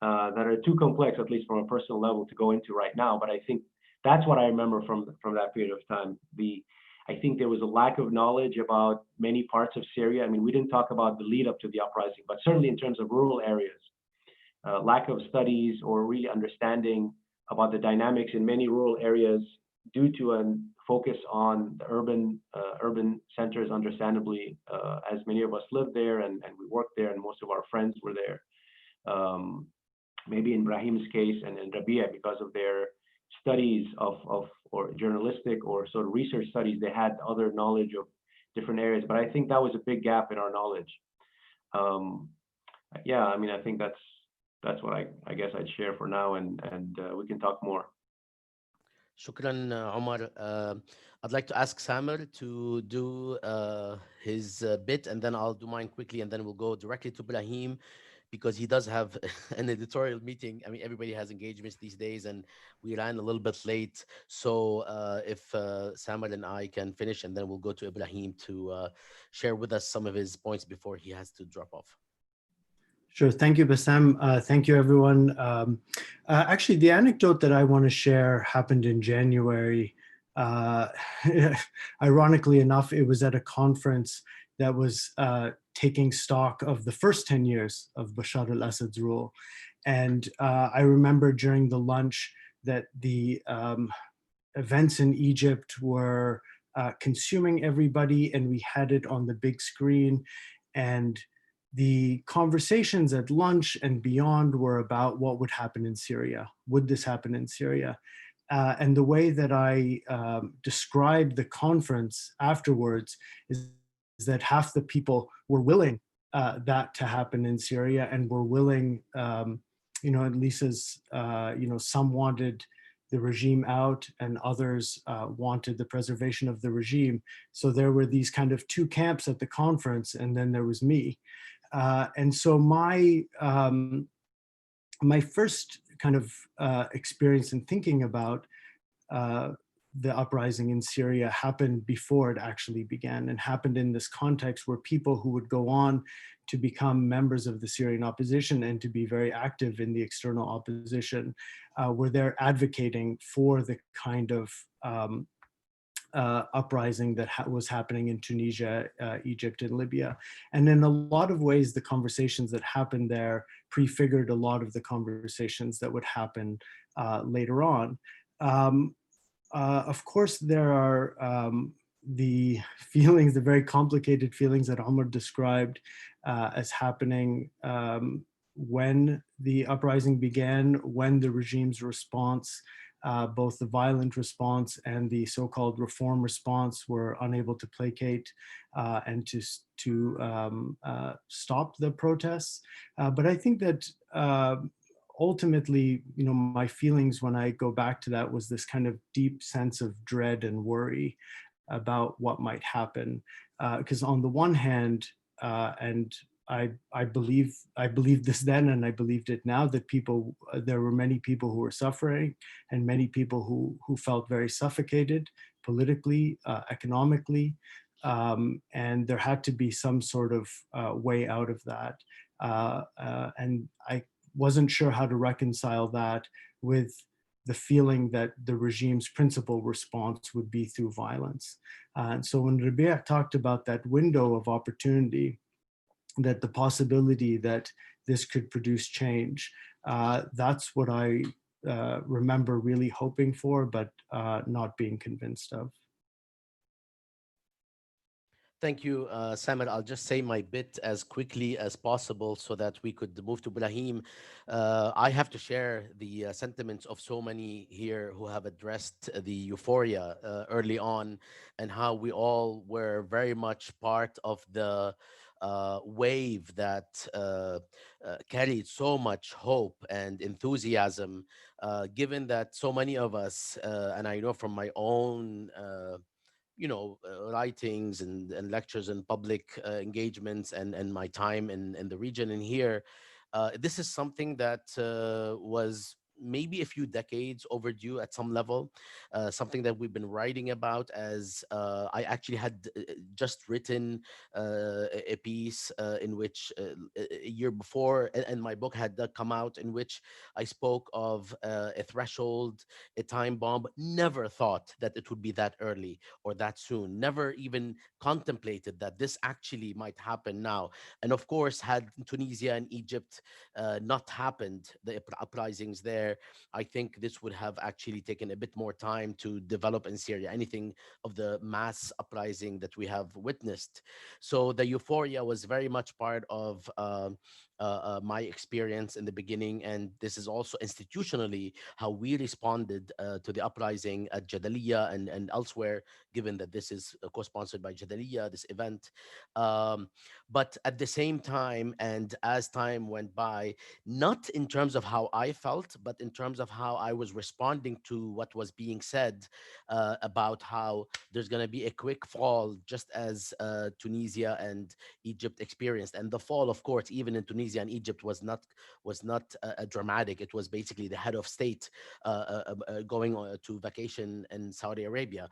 that are too complex, at least from a personal level, to go into right now. But I think that's what I remember from that period of time. I think there was a lack of knowledge about many parts of Syria. I mean, we didn't talk about the lead up to the uprising, but certainly in terms of rural areas, lack of studies or really understanding about the dynamics in many rural areas due to a focus on the urban urban centers, understandably, as many of us live there and we work there, and most of our friends were there. Um, Maybe in Brahim's case and in Rabia, because of their studies of or journalistic or sort of research studies, they had other knowledge of different areas. But I think that was a big gap in our knowledge. Um, yeah, I mean, I think that's what I guess I'd share for now, and we can talk more. Shukran, Omar. I'd like to ask Samer to do his bit, and then I'll do mine quickly, and then we'll go directly to Brahim because he does have an editorial meeting. I mean, everybody has engagements these days, and we ran a little bit late. So if Samer and I can finish, and then we'll go to Ibrahim to share with us some of his points before he has to drop off. Sure. Thank you, Bassam. Thank you, everyone. Actually, the anecdote that I want to share happened in January. Uh, Ironically enough, it was at a conference that was taking stock of the first 10 years of Bashar al-Assad's rule. And I remember during the lunch that the events in Egypt were consuming everybody, and we had it on the big screen. And the conversations at lunch and beyond were about what would happen in Syria. Would this happen in Syria? And the way that I described the conference afterwards is that half the people were willing that to happen in Syria, and were willing, at least as, some wanted the regime out and others wanted the preservation of the regime. So there were these kind of two camps at the conference, and then there was me. And so my first kind of experience in thinking about the uprising in Syria happened before it actually began, and happened in this context where people who would go on to become members of the Syrian opposition and to be very active in the external opposition were there advocating for the kind of uprising that was happening in Tunisia, Egypt, and Libya. And in a lot of ways, the conversations that happened there prefigured a lot of the conversations that would happen later on. Of course, there are the feelings, the very complicated feelings that Omar described as happening when the uprising began, when the regime's response, both the violent response and the so-called reform response, were unable to placate and to stop the protests. But I think that ultimately, my feelings when I go back to that was this kind of deep sense of dread and worry about what might happen. Because on the one hand, and I believed this then, and I believed it now, that there were many people who were suffering, and many people who felt very suffocated politically, economically, and there had to be some sort of way out of that. And I wasn't sure how to reconcile that with the feeling that the regime's principal response would be through violence. And so when Rabia talked about that window of opportunity, that the possibility that this could produce change, that's what I remember really hoping for, but not being convinced of. Thank you, Samer. I'll just say my bit as quickly as possible so that we could move to Brahim. I have to share the sentiments of so many here who have addressed the euphoria early on, and how we all were very much part of the wave that carried so much hope and enthusiasm, given that so many of us, and I know from my own writings and lectures and public engagements and my time in the region and here, this is something that was maybe a few decades overdue at some level, something that we've been writing about. As I actually had just written a piece in which a year before, and my book had come out, in which I spoke of a threshold, a time bomb. Never thought that it would be that early or that soon. Never even contemplated that this actually might happen now. And of course, had Tunisia and Egypt not happened, the uprisings there, where I think this would have actually taken a bit more time to develop in Syria, anything of the mass uprising that we have witnessed. So the euphoria was very much part of my experience in the beginning, and this is also institutionally how we responded to the uprising at Jadaliya and elsewhere, given that this is co-sponsored by Jadaliya, this event. Um, but at the same time, and as time went by, not in terms of how I felt, but in terms of how I was responding to what was being said about how there's going to be a quick fall, just as Tunisia and Egypt experienced. And the fall, of course, even in Tunisia and Egypt, was not dramatic. It was basically the head of state going to vacation in Saudi Arabia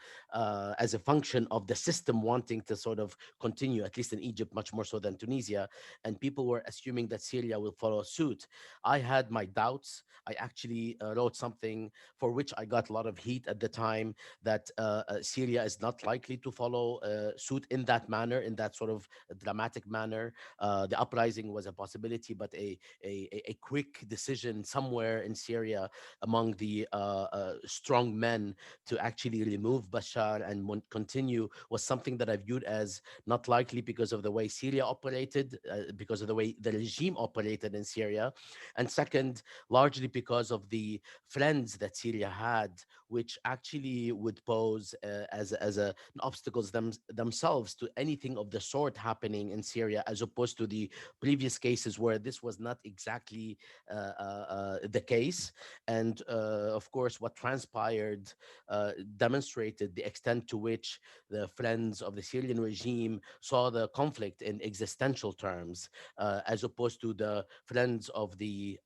as a function of the system wanting to sort of continue, at least in Egypt, much more so than Tunisia. And people were assuming that Syria will follow suit. I had my doubts. I actually wrote something for which I got a lot of heat at the time, that Syria is not likely to follow suit in that manner, in that sort of dramatic manner. The uprising was a possibility, but a quick decision somewhere in Syria among the strong men to actually remove Bashar and continue was something that I viewed as not likely, because of the way Syria operated, because of the way the regime operated in Syria, and second, largely because of the friends that Syria had, which actually would pose an obstacles themselves to anything of the sort happening in Syria, as opposed to the previous cases where this was not exactly the case. And of course, what transpired demonstrated the extent to which the friends of the Syrian regime saw the conflict in existential terms, as opposed to the friends of the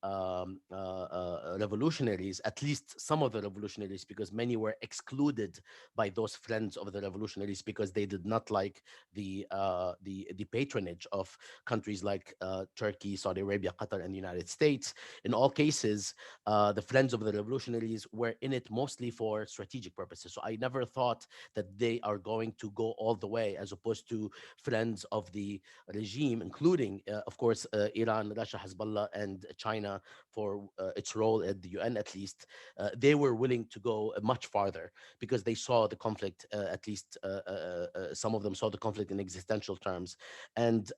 revolutionaries, at least some of the revolutionaries, because many were excluded by those friends of the revolutionaries because they did not like the patronage of countries like Turkey, Saudi Arabia, Qatar, and the United States. In all cases, the friends of the revolutionaries were in it mostly for strategic purposes. So I never thought that they are going to go all the way, as opposed to friends of the regime, including, of course, Iran, Russia, Hezbollah, and China, for its role at the UN at least. They were willing to go much farther because they saw the conflict, at least some of them saw the conflict in existential terms. And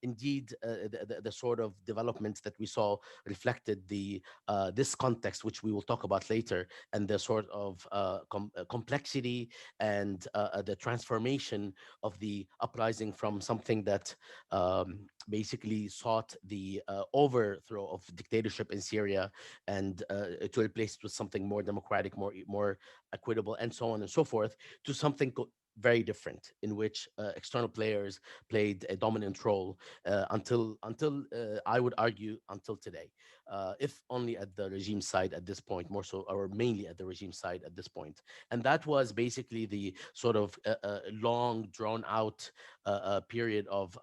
indeed, the sort of developments that we saw reflected this context, which we will talk about later, and the sort of complexity and the transformation of the uprising from something that basically sought the overthrow of dictatorship in Syria, and to replace it with something more democratic, more equitable, and so on and so forth, to something very different, in which external players played a dominant role until I would argue until today, if only at the regime side at this point, more so, or mainly at the regime side at this point. And that was basically the sort of long drawn out period of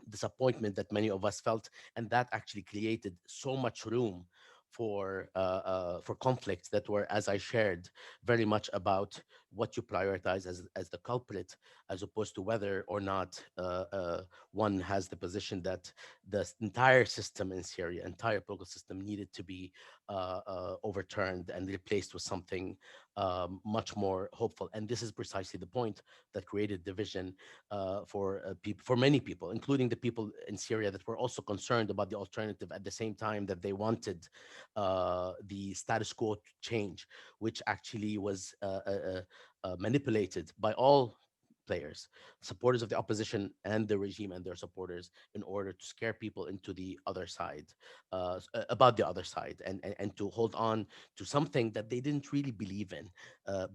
disappointment that many of us felt, and that actually created so much room for conflicts that were, as I shared, very much about what you prioritize as the culprit, as opposed to whether or not one has the position that the entire system in Syria, entire political system, needed to be overturned and replaced with something much more hopeful. And this is precisely the point that created division for many people, including the people in Syria that were also concerned about the alternative at the same time that they wanted the status quo to change, which actually was manipulated by all players, supporters of the opposition and the regime and their supporters, in order to scare people into the other side, about the other side, and to hold on to something that they didn't really believe in,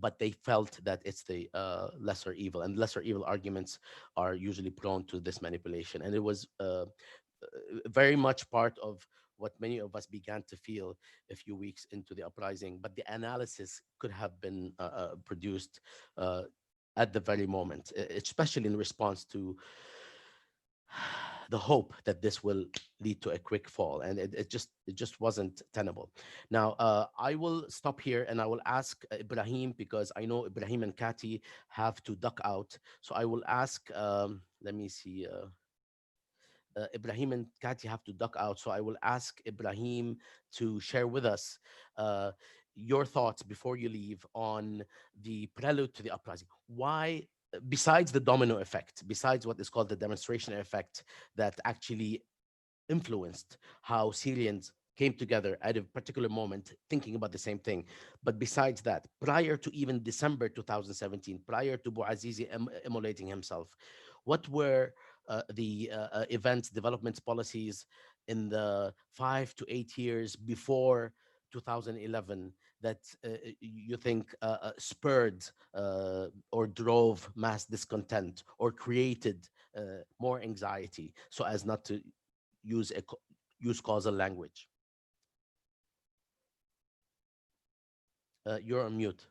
but they felt that it's the lesser evil. And lesser evil arguments are usually prone to this manipulation. And it was very much part of what many of us began to feel a few weeks into the uprising, but the analysis could have been produced uh, at the very moment, especially in response to the hope that this will lead to a quick fall, and it just wasn't tenable. Now, I will stop here and I will ask Ibrahim, because I know Ibrahim and Kati have to duck out. So I will ask, let me see. Ibrahim and Kati have to duck out, so I will ask Ibrahim to share with us uh, your thoughts before you leave on the prelude to the uprising. Why, besides the domino effect, besides what is called the demonstration effect that actually influenced how Syrians came together at a particular moment thinking about the same thing. But besides that, prior to even December 2017, prior to Bouazizi immolating himself, what were the events, developments, policies in the 5 to 8 years before 2011 that you think spurred or drove mass discontent or created more anxiety so as not to use causal language? You're on mute.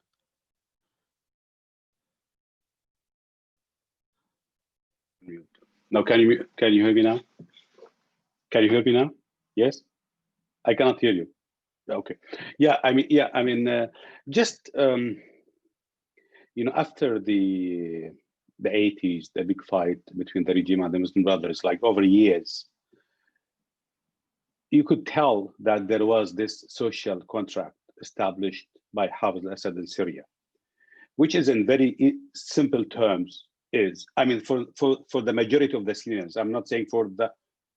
Mute. Now, can you hear me now? Can you hear me now? Yes, I cannot hear you. Okay. Yeah, I mean, just after the 80s, the big fight between the regime and the Muslim Brothers, like over years, you could tell that there was this social contract established by Hafez al-Assad in Syria, which is in very simple terms I mean, for the majority of the Syrians, I'm not saying for the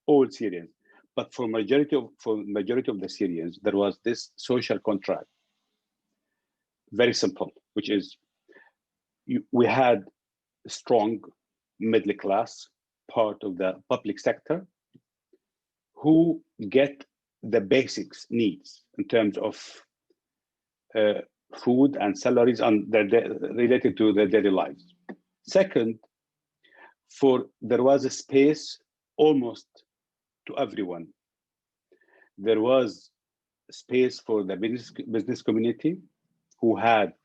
all Syrians, but for majority of the Syrians, there was this social contract, very simple, which is we had a strong middle class part of the public sector who get the basics needs in terms of food and salaries and related to their daily lives. Second, there was a space almost to everyone. There was space for the business community who had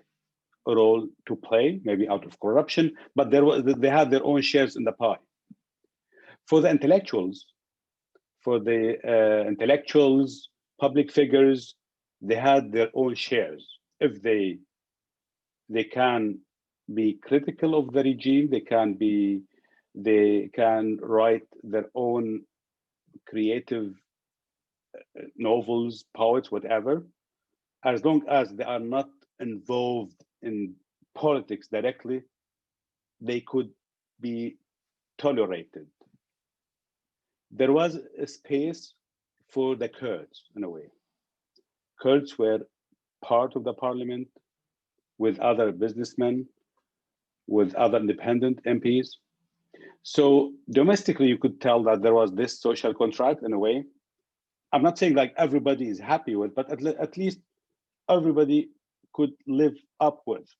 a role to play, maybe out of corruption, but they had their own shares in the pie. For the intellectuals, public figures, they had their own shares. If they can be critical of the regime, they can write their own creative novels, poets, whatever, as long as they are not involved in politics directly, they could be tolerated. There was a space for the Kurds in a way. Kurds were part of the parliament with other businessmen, with other independent MPs. So domestically, you could tell that there was this social contract in a way. I'm not saying like everybody is happy with, but at least everybody could live up with.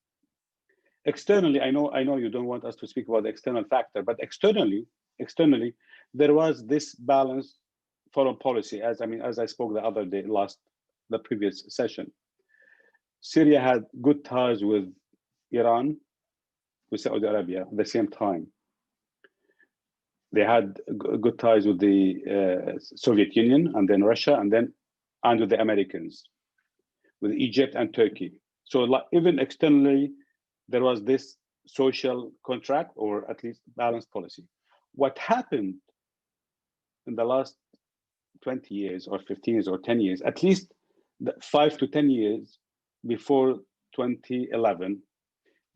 Externally, I know you don't want us to speak about the external factor, but externally, there was this balanced foreign policy. As I spoke the other day, the previous session, Syria had good ties with Iran, with Saudi Arabia at the same time. They had good ties with the Soviet Union and then Russia and with the Americans, with Egypt and Turkey. So like, even externally, there was this social contract or at least balanced policy. What happened in the last 20 years or 15 years or 10 years, at least 5 to 10 years before 2011,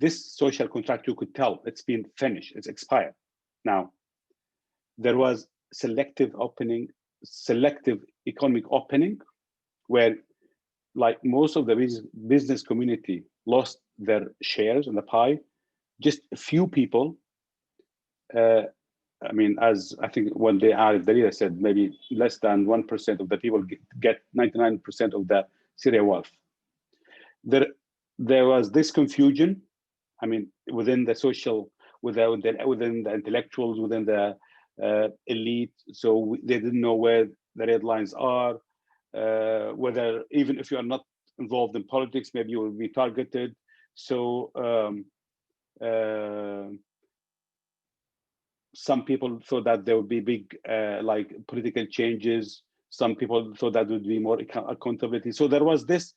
this social contract, you could tell it's been finished, it's expired. Now, there was selective economic opening, where like most of the business community lost their shares in the pie. Just a few people, as I think one day Arif Darida said, maybe less than 1% of the people get 99% of the Syria wealth. There was this confusion, within the social, within the intellectuals, within the elite. So they didn't know where the red lines are, whether even if you are not involved in politics, maybe you will be targeted. So some people thought that there would be big political changes. Some people thought that would be more accountability. So there was this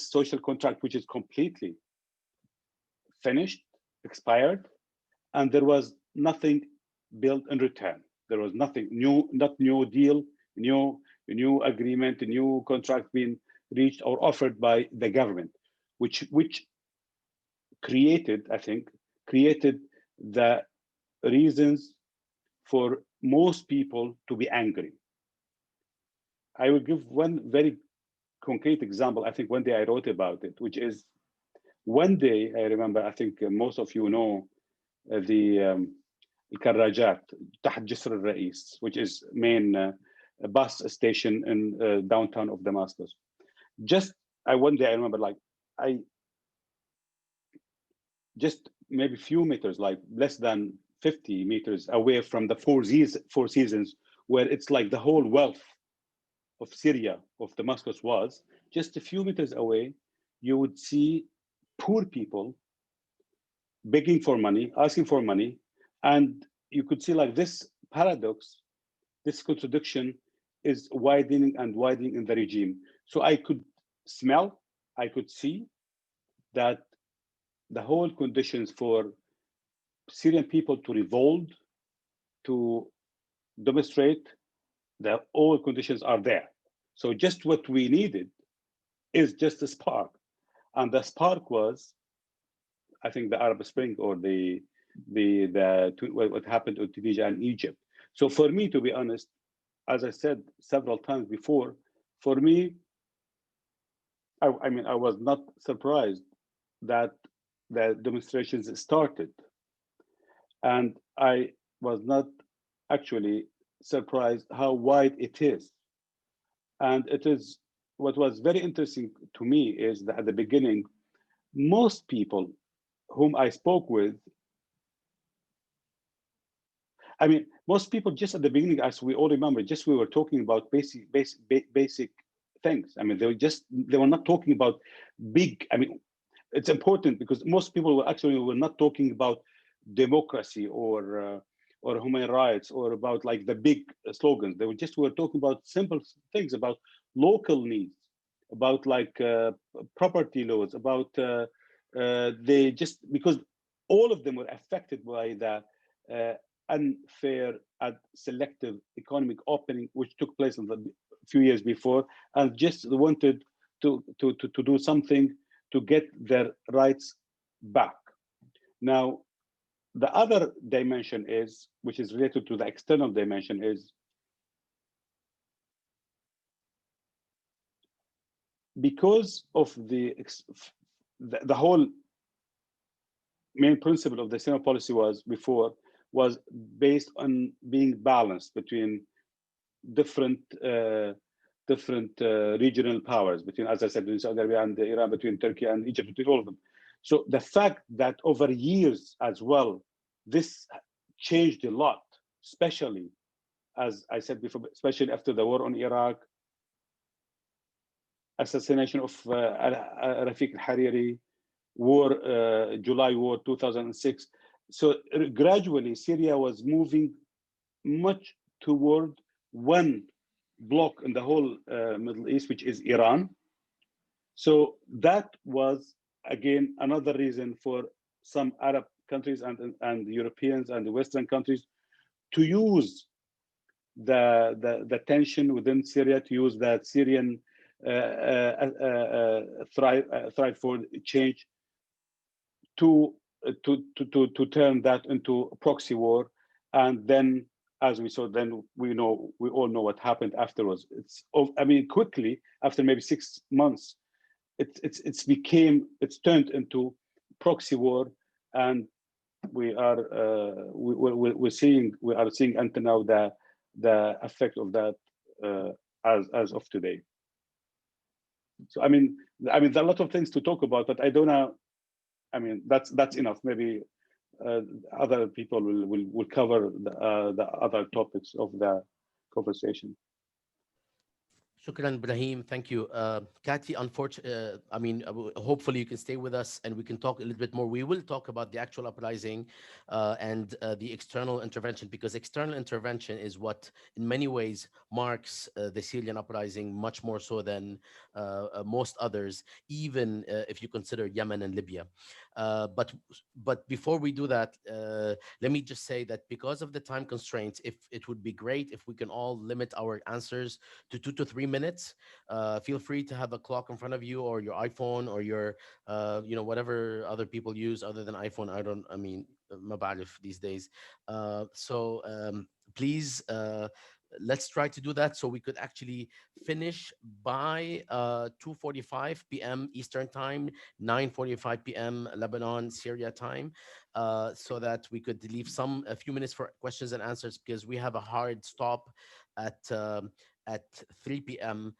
social contract which is completely finished, expired, and there was nothing built in return. There was nothing new, not new deal, new agreement, a new contract being reached or offered by the government, which created, I think, created the reasons for most people to be angry. I will give one very concrete example. I think one day I wrote about it, which is one day I remember, I think most of you know the الكراجات تحت جسر الرئيس, which is main bus station in downtown of Damascus. Just one day I remember, like I just maybe few meters, like less than 50 meters away from the Four Seasons, where it's like the whole wealth of Syria, of Damascus was, just a few meters away, you would see poor people begging for money, asking for money. And you could see like this paradox, this contradiction is widening and widening in the regime. So I could smell, I could see that the whole conditions for Syrian people to revolt, to demonstrate, that all conditions are there. So just what we needed is just a spark. And the spark was, I think, the Arab Spring, or what happened in Tunisia and Egypt. So for me, to be honest, as I said several times before, for me, I mean, I was not surprised that the demonstrations started. And I was not actually surprised how wide it is. And it is, what was very interesting to me is that at the beginning, most people whom I spoke with, I mean, most people just at the beginning, as we all remember, just we were talking about basic things. I mean, they were not talking about big. I mean, it's important because most people were not talking about democracy or human rights or about like the big slogans. They were talking about simple things, about local needs, about like property laws, about they just, because all of them were affected by the unfair and selective economic opening which took place in the few years before, and just wanted to do something to get their rights back. Now, the other dimension is, which is related to the external dimension, is because of the whole main principle of the Syrian policy was based on being balanced between different regional powers, between, as I said, between Saudi Arabia and Iran, between Turkey and Egypt, between all of them. So the fact that over years as well, this changed a lot, especially, as I said before, especially after the war on Iraq, assassination of Rafiq al-Hariri, July war 2006. So gradually, Syria was moving much toward one bloc in the whole Middle East, which is Iran. So that was, again, another reason for some Arab countries and Europeans and the Western countries to use the tension within Syria, to use that Syrian thrive for change to turn that into a proxy war. And then, as we saw, then we all know what happened afterwards. I mean, quickly, after maybe 6 months, it's turned into proxy war, and we are seeing until now the effect of that as of today. So I mean, there are a lot of things to talk about, but I don't know. I mean, that's enough. Maybe other people will cover the other topics of the conversation. Shukran, Brahim. Thank you. Kathy, unfortunately, hopefully you can stay with us and we can talk a little bit more. We will talk about the actual uprising and the external intervention, because external intervention is what, in many ways, marks the Syrian uprising much more so than most others, even if you consider Yemen and Libya. But before we do that, let me just say that because of the time constraints, if it would be great if we can all limit our answers to 2 to 3 minutes. Feel free to have a clock in front of you, or your iPhone, or your whatever other people use other than iPhone. I mean, ما بعرف these days. Please, let's try to do that so we could actually finish by 2:45 p.m. Eastern time, 9:45 p.m. Lebanon, Syria time, so that we could leave a few minutes for questions and answers, because we have a hard stop at 3 p.m.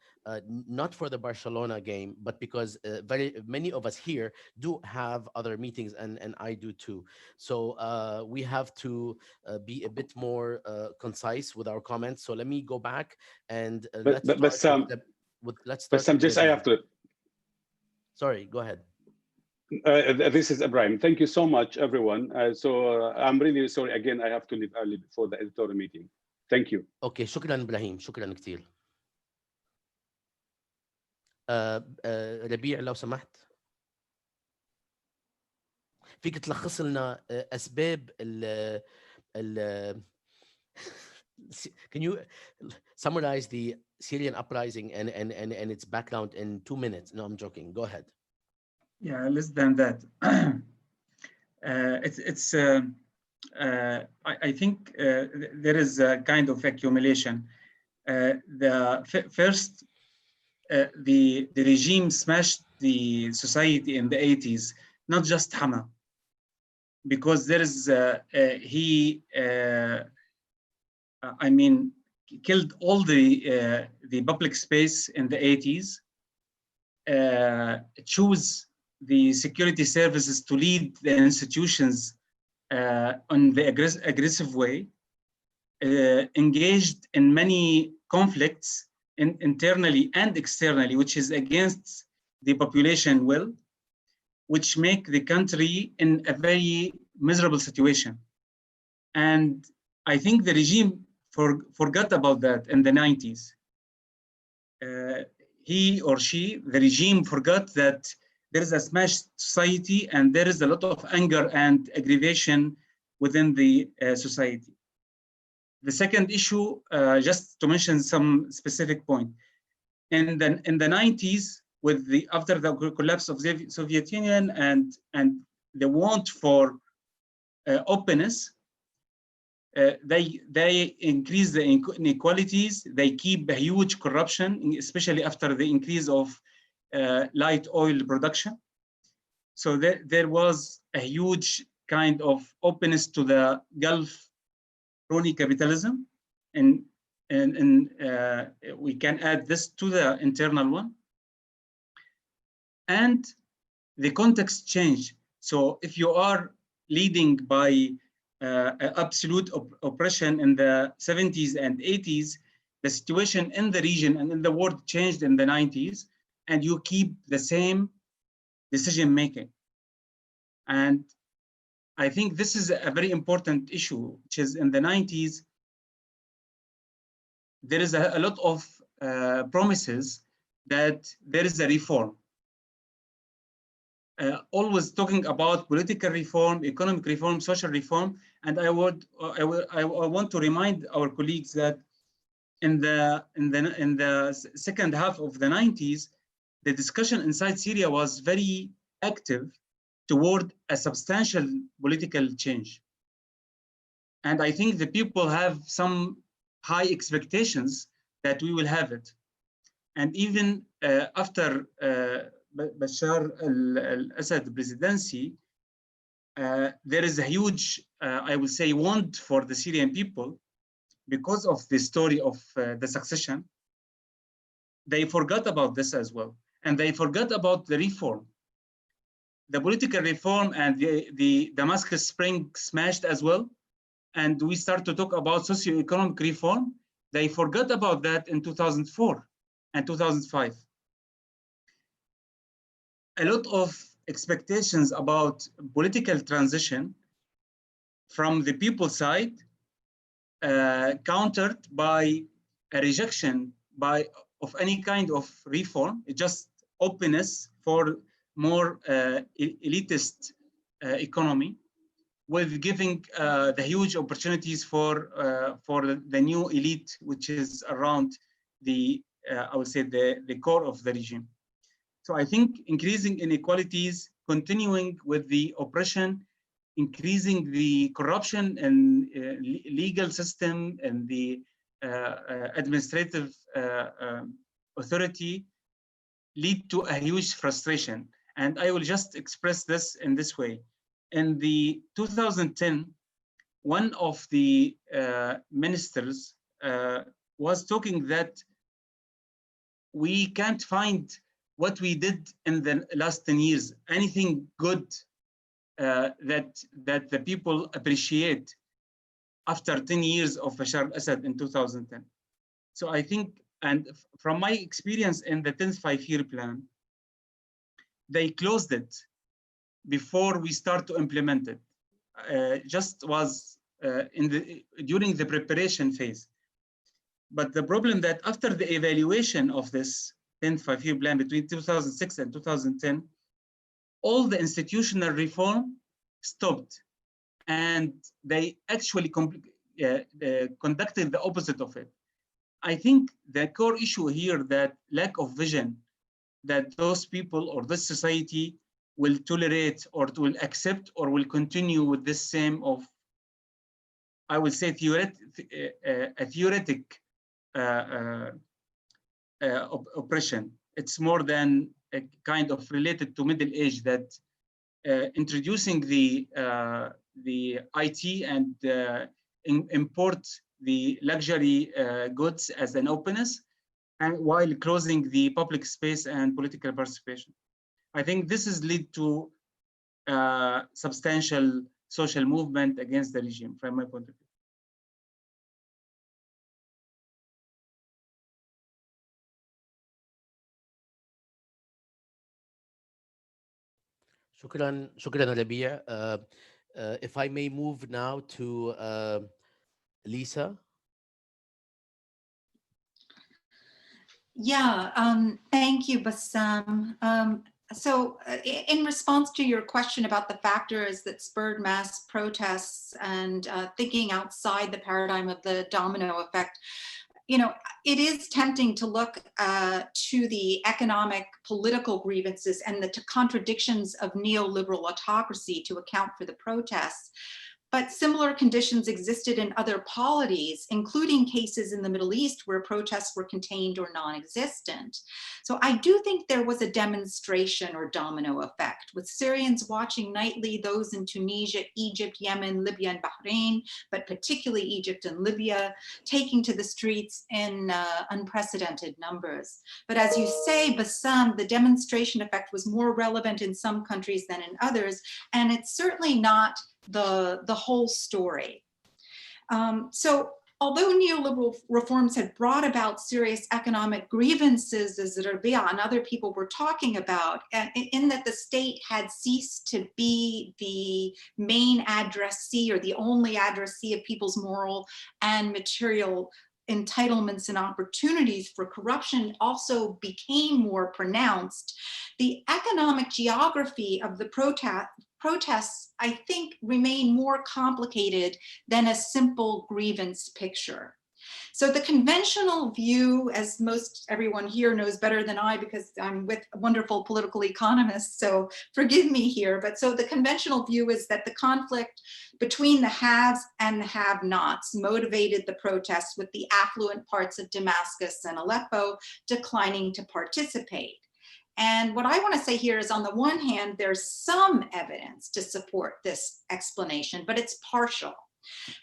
Not for the Barcelona game, but because very many of us here do have other meetings, and I do too. So we have to be a bit more concise with our comments. So let me go back and let's start with just I have to. Sorry, go ahead. This is Ibrahim. Thank you so much, everyone. I'm really sorry again. I have to leave early before the editorial meeting. Thank you. Okay, شكرا إبراهيم، شكرا كثير. ربيع لو سمحت، فيك تلخص لنا أسباب ال Can you summarize the Syrian uprising and its background in 2 minutes? No, I'm joking. Go ahead. Yeah, less than that. I think there is a kind of accumulation. First, the regime smashed the society in the 80s, not just Hama, because there is killed all the public space in the 80s, choose the security services to lead the institutions on the aggressive way, engaged in many conflicts internally and externally, which is against the population will, which make the country in a very miserable situation. And I think the regime forgot about that in the 90s. He or she, the regime, forgot that there is a smashed society and there is a lot of anger and aggravation within the society. The second issue, just to mention some specific point, in the 90s, after the collapse of the Soviet Union and the want for openness, they increase the inequalities. They keep a huge corruption, especially after the increase of light oil production. So there was a huge kind of openness to the Gulf crony capitalism, and we can add this to the internal one. And the context changed. So if you are leading by absolute oppression in the 70s and 80s, the situation in the region and in the world changed in the 90s, and you keep the same decision making. And I think this is a very important issue, which is in the 90s, there is a lot of promises that there is a reform. Always talking about political reform, economic reform, social reform, and I want to remind our colleagues that in the second half of the 90s, the discussion inside Syria was very active toward a substantial political change, and I think the people have some high expectations that we will have it, and even after Bashar al-Assad presidency, there is a huge, I would say, want for the Syrian people because of the story of the succession. They forgot about this as well, and they forgot about the reform. The political reform and the Damascus Spring smashed as well, and we start to talk about socio-economic reform. They forgot about that in 2004 and 2005. A lot of expectations about political transition from the people's side, countered by a rejection of any kind of reform, just openness for more elitist economy, with giving the huge opportunities for the new elite, which is around the, I would say, the core of the regime. So I think increasing inequalities, continuing with the oppression, increasing the corruption and legal system and the administrative authority lead to a huge frustration. And I will just express this in this way. In the 2010, one of the ministers was talking that we can't find what we did in the last 10 years, anything good that the people appreciate after 10 years of Bashar al-Assad in 2010. So I think, and from my experience in the 10th five-year plan, they closed it before we start to implement it. Just was during the preparation phase. But the problem that after the evaluation of this 10th five-year plan between 2006 and 2010, all the institutional reform stopped, and they actually conducted the opposite of it. I think the core issue here, that lack of vision, that those people or this society will tolerate or will accept or will continue with this same of, I would say, theoretic oppression. It's more than a kind of related to middle age, that introducing the IT and import the luxury goods as an openness, and while closing the public space and political participation. I think this is lead to substantial social movement against the regime, from my point of view. Shukran, Rabia. If I may move now to Lisa. Yeah, thank you, Bassam. So in response to your question about the factors that spurred mass protests and thinking outside the paradigm of the domino effect, you know, it is tempting to look to the economic, political grievances and the contradictions of neoliberal autocracy to account for the protests. But similar conditions existed in other polities, including cases in the Middle East where protests were contained or non-existent. So I do think there was a demonstration or domino effect, with Syrians watching nightly, those in Tunisia, Egypt, Yemen, Libya, and Bahrain, but particularly Egypt and Libya, taking to the streets in unprecedented numbers. But as you say, Bassam, the demonstration effect was more relevant in some countries than in others, and it's certainly not the whole story. So although neoliberal reforms had brought about serious economic grievances, as Rabia and other people were talking about, in that the state had ceased to be the main addressee or the only addressee of people's moral and material entitlements and opportunities for corruption also became more pronounced, the economic geography of the protests, I think, remain more complicated than a simple grievance picture. So the conventional view, as most everyone here knows better than I, because I'm with wonderful political economists, so forgive me here, but so the conventional view is that the conflict between the haves and the have-nots motivated the protests, with the affluent parts of Damascus and Aleppo declining to participate. And what I want to say here is, on the one hand, there's some evidence to support this explanation, but it's partial.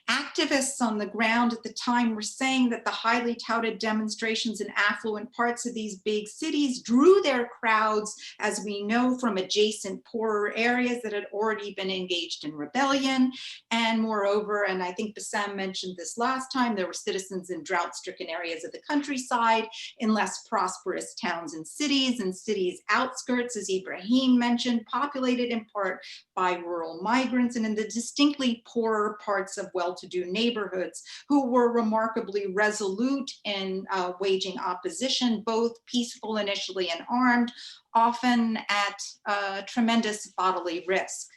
Activists on the ground at the time were saying that the highly touted demonstrations in affluent parts of these big cities drew their crowds, as we know, from adjacent poorer areas that had already been engaged in rebellion. And moreover, and I think Bassam mentioned this last time, there were citizens in drought-stricken areas of the countryside, in less prosperous towns and cities outskirts, as Ibrahim mentioned, populated in part by rural migrants, and in the distinctly poorer parts of well-to-do neighborhoods, who were remarkably resolute in waging opposition, both peaceful initially and armed, often at tremendous bodily risk.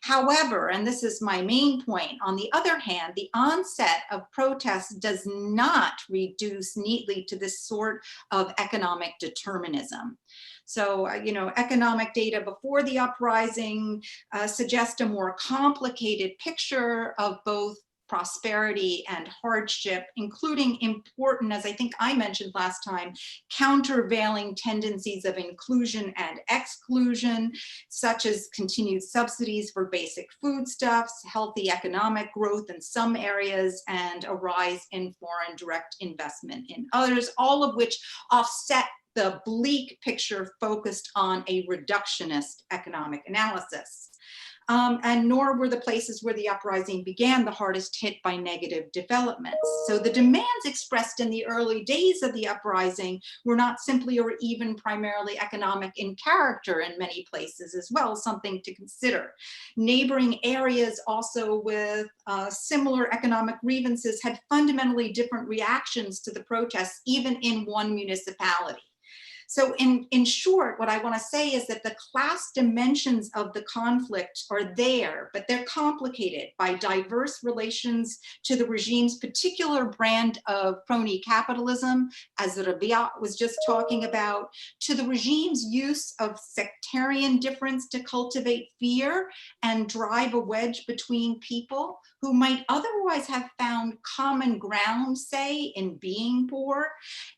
However, and this is my main point, on the other hand, the onset of protests does not reduce neatly to this sort of economic determinism. So, economic data before the uprising suggest a more complicated picture of both prosperity and hardship, including important, as I think I mentioned last time, countervailing tendencies of inclusion and exclusion, such as continued subsidies for basic foodstuffs, healthy economic growth in some areas, and a rise in foreign direct investment in others, all of which offset the bleak picture focused on a reductionist economic analysis. And nor were the places where the uprising began the hardest hit by negative developments. So the demands expressed in the early days of the uprising were not simply or even primarily economic in character in many places as well, something to consider. Neighboring areas also with similar economic grievances had fundamentally different reactions to the protests, even in one municipality. So in short, what I want to say is that the class dimensions of the conflict are there, but they're complicated by diverse relations to the regime's particular brand of crony capitalism, as Rabia was just talking about, to the regime's use of sectarian difference to cultivate fear and drive a wedge between people who might otherwise have found common ground, say, in being poor,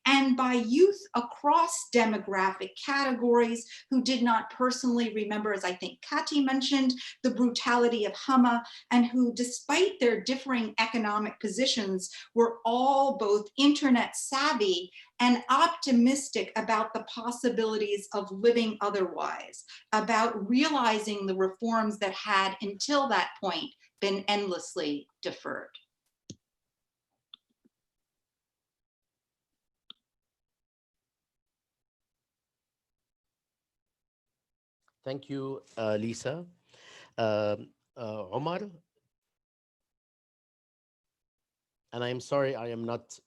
and by youth across demographic categories who did not personally remember, as I think Kati mentioned, the brutality of Hama, and who, despite their differing economic positions, were all both internet savvy and optimistic about the possibilities of living otherwise, about realizing the reforms that had, until that point, been endlessly deferred. Thank you, Lisa. Omar, and I'm sorry I am not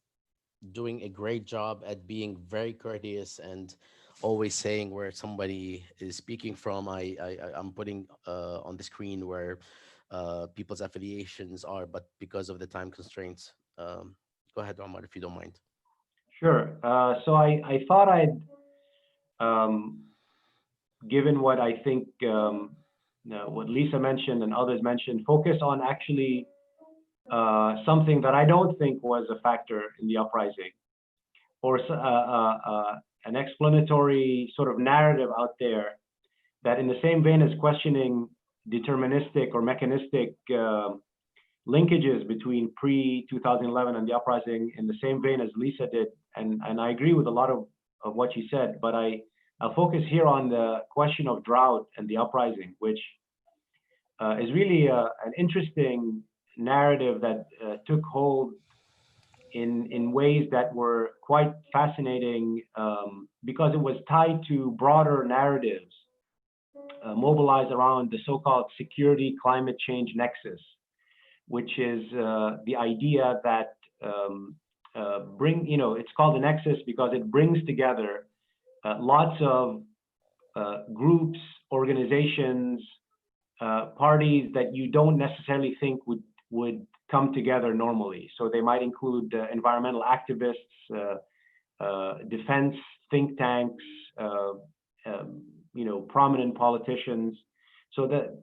doing a great job at being very courteous and always saying where somebody is speaking from. I'm putting on the screen where people's affiliations are, but because of the time constraints, go ahead, Omar, if you don't mind. Sure. So I thought I'd, given what I think, what Lisa mentioned and others mentioned, focus on actually something that I don't think was a factor in the uprising, or an explanatory sort of narrative out there that, in the same vein as questioning deterministic or mechanistic linkages between pre-2011 and the uprising, in the same vein as Lisa did, and I agree with a lot of what she said, but I'll focus here on the question of drought and the uprising, which is really an interesting narrative that took hold in ways that were quite fascinating, because it was tied to broader narratives mobilized around the so-called security climate change nexus, which is the idea that it's called a nexus because it brings together lots of groups, organizations, parties that you don't necessarily think would come together normally. So they might include environmental activists, defense think tanks, prominent politicians, so that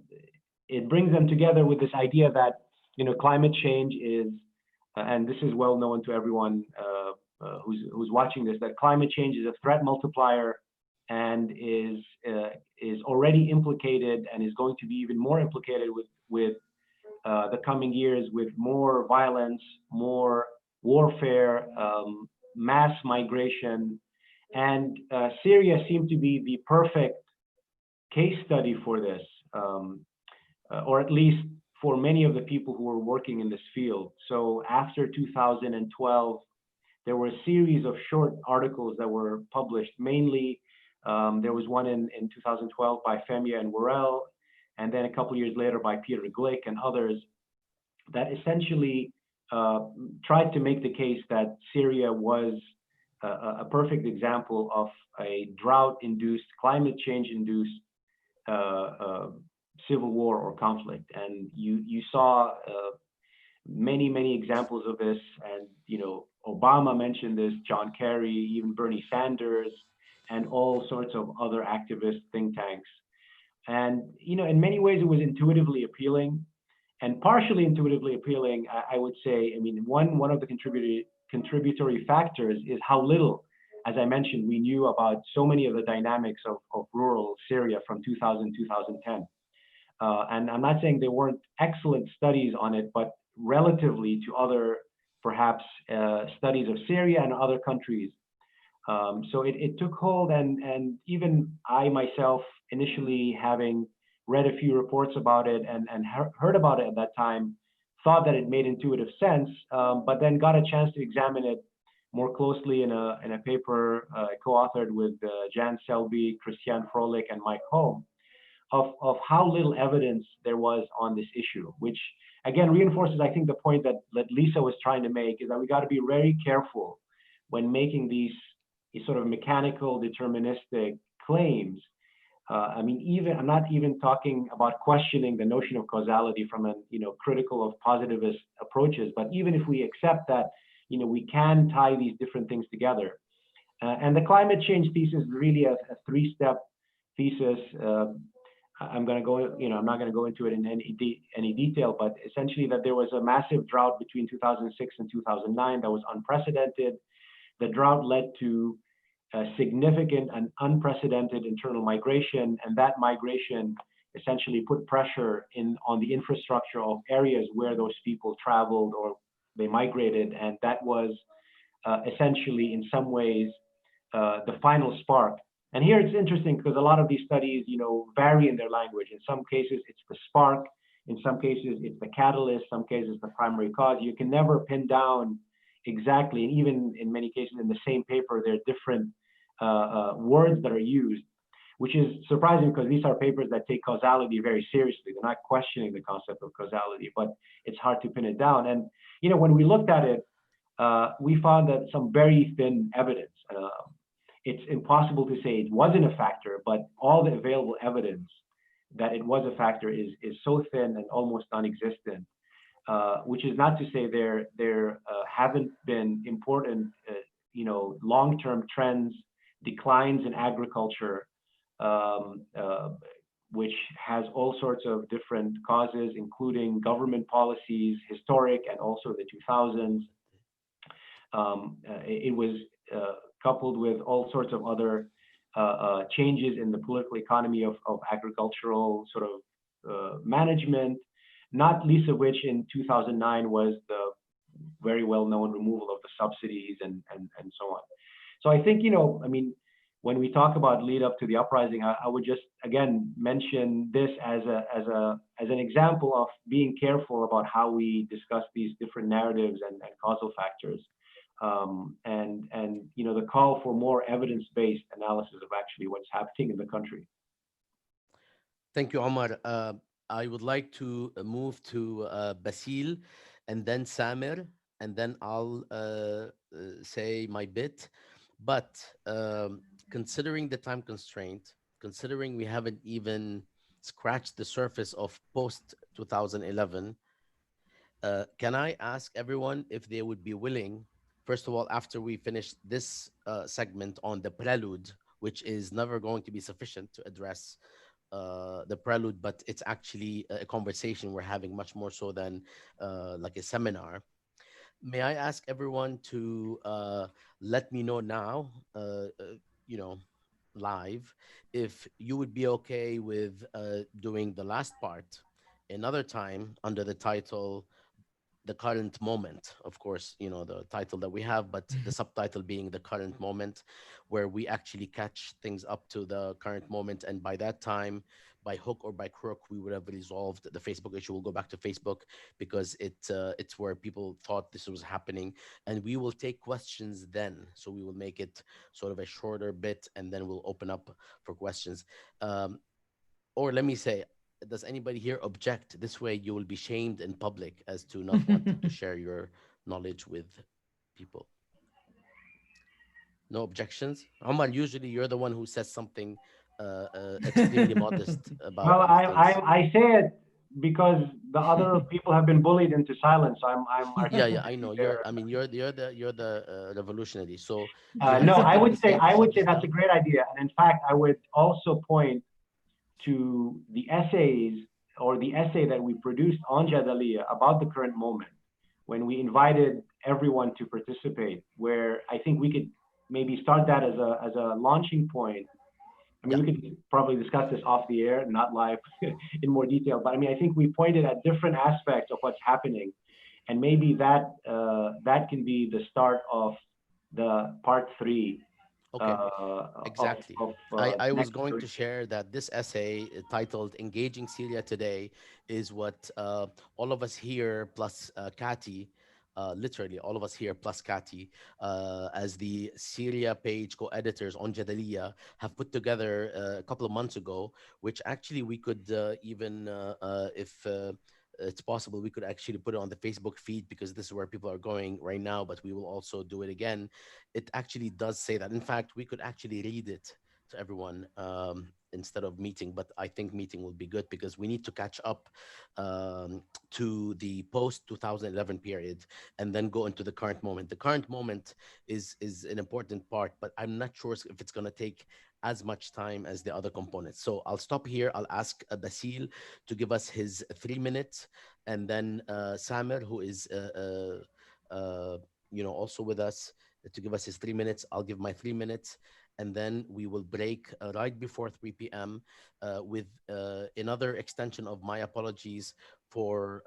it brings them together with this idea that climate change is, and this is well known to everyone who's watching this, that climate change is a threat multiplier and is already implicated and is going to be even more implicated with the coming years, with more violence, more warfare, mass migration. And Syria seemed to be the perfect case study for this, or at least for many of the people who were working in this field. So after 2012, there were a series of short articles that were published. Mainly, there was one in 2012 by Femia and Worrell, and then a couple of years later by Peter Glick and others, that essentially tried to make the case that Syria was a perfect example of a drought-induced, climate change-induced civil war or conflict. And you saw many examples of this. And Obama mentioned this, John Kerry, even Bernie Sanders, and all sorts of other activist think tanks. And in many ways, it was intuitively appealing, and partially intuitively appealing. I would say. I mean, one of the contributory factors is how little, as I mentioned, we knew about so many of the dynamics of rural Syria from 2000 2010. And I'm not saying there weren't excellent studies on it, but relatively to other perhaps studies of Syria and other countries. So it took hold, and even I myself, initially having read a few reports about it and heard about it at that time, thought that it made intuitive sense, but then got a chance to examine it more closely in a paper co-authored with Jan Selby, Christian Froelich, and Mike Holm, of how little evidence there was on this issue, which again reinforces, I think, the point that Lisa was trying to make, is that we got to be very careful when making these sort of mechanical, deterministic claims. I mean, I'm not even talking about questioning the notion of causality from a critical of positivist approaches, but even if we accept that we can tie these different things together, and the climate change thesis is really a three-step thesis. I'm going to go, I'm not going to go into it in any detail, but essentially that there was a massive drought between 2006 and 2009 that was unprecedented. The drought led to significant and unprecedented internal migration, and that migration essentially put pressure on the infrastructure of areas where those people traveled or they migrated, and that was essentially, in some ways, the final spark. And here it's interesting because a lot of these studies, vary in their language. In some cases, it's the spark. In some cases, it's the catalyst. Some cases, the primary cause. You can never pin down exactly, and even in many cases in the same paper, there are different words that are used, which is surprising because these are papers that take causality very seriously. They're not questioning the concept of causality, but it's hard to pin it down. And when we looked at it, we found that some very thin evidence. It's impossible to say it wasn't a factor, but all the available evidence that it was a factor is so thin and almost non-existent. Which is not to say there haven't been important, long-term trends, declines in agriculture, which has all sorts of different causes, including government policies, historic, and also the 2000s. It was coupled with all sorts of other changes in the political economy of agricultural sort of management, not least of which in 2009 was the very well-known removal of the subsidies and so on. So I think, when we talk about lead up to the uprising, I would just again mention this as an example of being careful about how we discuss these different narratives and causal factors, and the call for more evidence-based analysis of actually what's happening in the country. Thank you, Omar. I would like to move to Basil and then Samir, and then I'll say my bit. But considering the time constraint, considering we haven't even scratched the surface of post 2011, can I ask everyone if they would be willing, first of all, after we finish this segment on the prelude, which is never going to be sufficient to address the prelude, but it's actually a conversation we're having much more so than like a seminar. May I ask everyone to let me know now, live, if you would be okay with doing the last part another time under the title the current moment. Of course, the title that we have, but the subtitle being the current moment, where we actually catch things up to the current moment. And by that time, by hook or by crook, we would have resolved the Facebook issue. We'll go back to Facebook because it's where people thought this was happening, and we will take questions then. So we will make it sort of a shorter bit, and then we'll open up for questions. Or let me say, does anybody here object? This way you will be shamed in public as to not wanting to share your knowledge with people. No objections? Omar, usually you're the one who says something extremely modest about Well, these things. I say it because the other people have been bullied into silence. I'm Yeah, yeah, I articulating know. their. You're the revolutionary. So you have No, to take this I would shut say this that's a down. great idea, and in fact, I would also point to the essays or the essay that we produced on Jadaliya about the current moment when we invited everyone to participate, where I think we could maybe start that as a launching point. I mean, Yeah. we could probably discuss this off the air, not live in more detail, but I mean, I think we pointed at different aspects of what's happening, and maybe that can be the start of the part three Okay. Exactly. of I was next going to Thursday. share that this essay titled Engaging Syria Today is what all of us here, plus Kati, literally all of us here, plus Kati, as the Syria page co editors on Jadaliya, have put together a couple of months ago, which actually we could even, if it's possible, we could actually put it on the Facebook feed because this is where people are going right now, but we will also do it again. It actually does say that. In fact, we could actually read it to everyone instead of meeting, but I think meeting will be good because we need to catch up to the post 2011 period and then go into the current moment. The current moment is an important part, but I'm not sure if it's going to take as much time as the other components. So I'll stop here. I'll ask Basil to give us his 3 minutes, and then Samir, who is also with us, to give us his 3 minutes. I'll give my 3 minutes, and then we will break right before 3 p.m. With another extension of my apologies for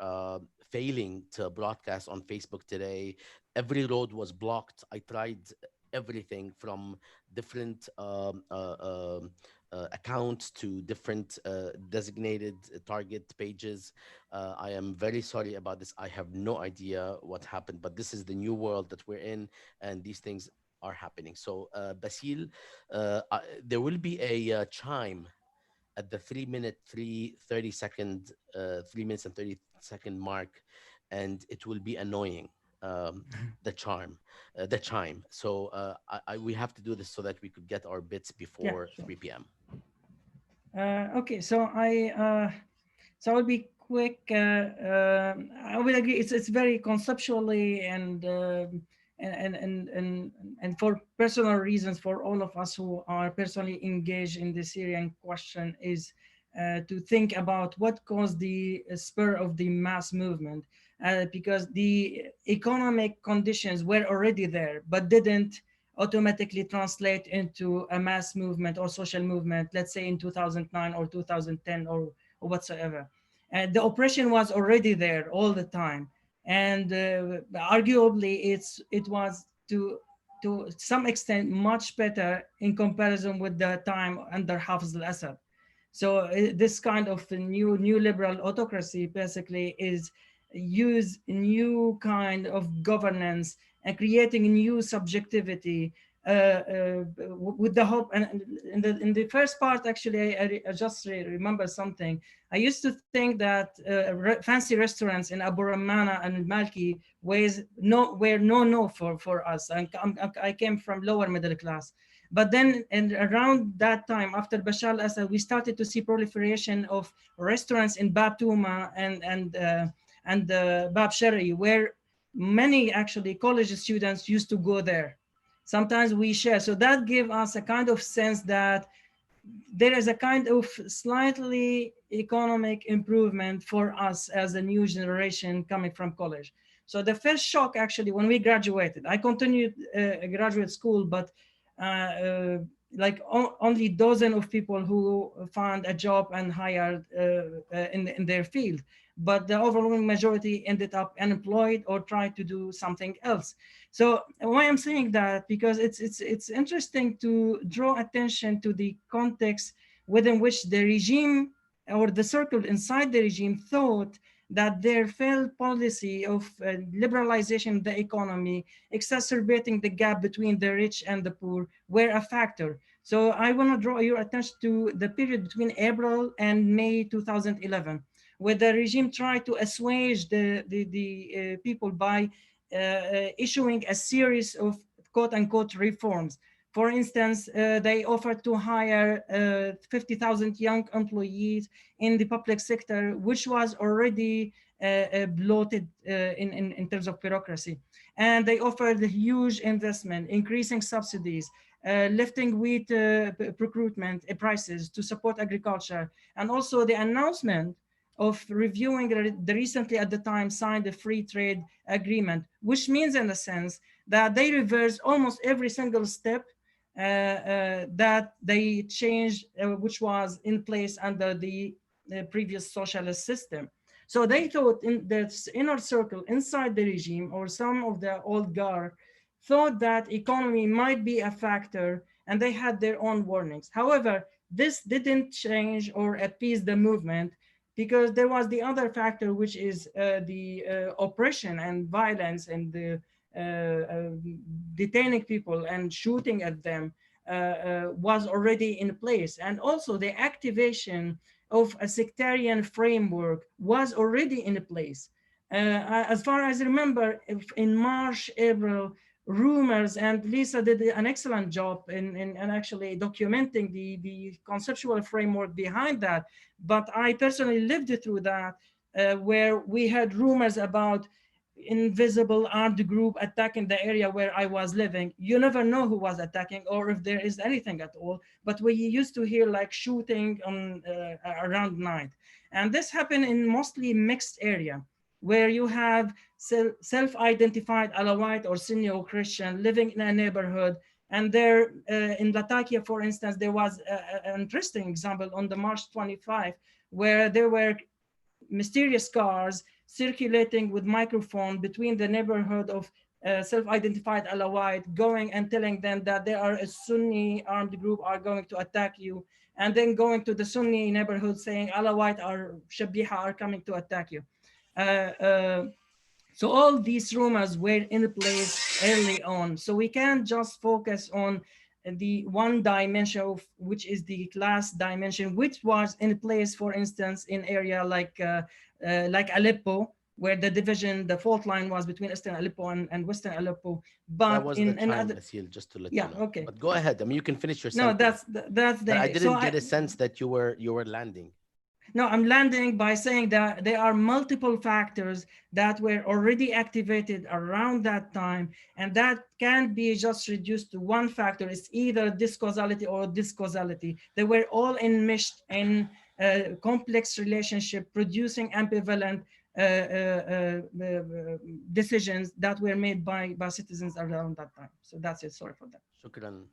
failing to broadcast on Facebook today. Every road was blocked. I tried everything from different accounts to different designated target pages. I am very sorry about this. I have no idea what happened, but this is the new world that we're in, and these things are happening. So, Basil, there will be a chime at the 3 minute, 30 second, 3 minutes and 30 second mark, and it will be annoying. Um, the chime. So we have to do this so that we could get our bits Yeah, before sure. 3 p.m. Okay, so I'll be quick. I will agree. It's very conceptually and for personal reasons for all of us who are personally engaged in the Syrian question is to think about what caused the spur of the mass movement, because the economic conditions were already there, but didn't automatically translate into a mass movement or social movement, let's say in 2009 or 2010 or whatsoever. And the oppression was already there all the time. And arguably, it was to some extent much better in comparison with the time under Hafiz al-Assad. So this kind of new liberal autocracy basically is use new kind of governance and creating new subjectivity with the hope. And in the first part, actually, I just remember something. I used to think that fancy restaurants in Abu Ramana and Malki were no for us. And I came from lower middle class. But then, and around that time, after Bashar al-Assad, we started to see proliferation of restaurants in Bab Touma and Bab Shari, where many actually college students used to go there. Sometimes we share. So that gave us a kind of sense that there is a kind of slightly economic improvement for us as a new generation coming from college. So the first shock, actually, when we graduated, I continued graduate school, but like only dozen of people who found a job and hired in their field. But the overwhelming majority ended up unemployed or tried to do something else. So why I'm saying that, because it's interesting to draw attention to the context within which the regime or the circle inside the regime thought that their failed policy of liberalization of the economy, exacerbating the gap between the rich and the poor, were a factor. So I want to draw your attention to the period between April and May 2011, where the regime tried to assuage the people by issuing a series of quote unquote reforms. For instance, they offered to hire 50,000 young employees in the public sector, which was already bloated in terms of bureaucracy. And they offered a huge investment, increasing subsidies, lifting wheat procurement prices to support agriculture, and also the announcement of reviewing the recently at the time signed a free trade agreement, which means in a sense that they reverse almost every single step that they changed, which was in place under the previous socialist system. So they thought in the inner circle inside the regime, or some of the old guard thought that economy might be a factor, and they had their own warnings. However, this didn't change or appease the movement, because there was the other factor, which is the oppression and violence and the detaining people and shooting at them was already in place. And also the activation of a sectarian framework was already in place. As far as I remember, in March, April, rumors, and Lisa did an excellent job in actually documenting the conceptual framework behind that. But I personally lived through that, where we had rumors about invisible armed group attacking the area where I was living. You never know who was attacking or if there is anything at all, but we used to hear like shooting on around night. And this happened in mostly mixed area, where you have self-identified Alawite or Sunni or Christian living in a neighborhood. And there in Latakia, for instance, there was an interesting example on the March 25, where there were mysterious cars circulating with microphone between the neighborhood of self-identified Alawite, going and telling them that there are a Sunni armed group are going to attack you, and then going to the Sunni neighborhood saying Alawite or Shabiha are coming to attack you. So all these rumors were in place early on. So we can't just focus on the one dimension of which is the class dimension, which was in place, for instance, in area like Aleppo, where the division, the fault line was between Eastern Aleppo and Western Aleppo. But That was in the time, other, Basil, just to let yeah, you know. okay. But go ahead. I mean, you can finish your No, sentence. that's But I the. didn't get a sense that you were landing. No, I'm landing by saying that there are multiple factors that were already activated around that time, and that can't be just reduced to one factor. It's either this causality or this causality. They were all enmeshed in a complex relationship, producing ambivalent decisions that were made by citizens around that time. So that's it. Sorry for that. Shukran.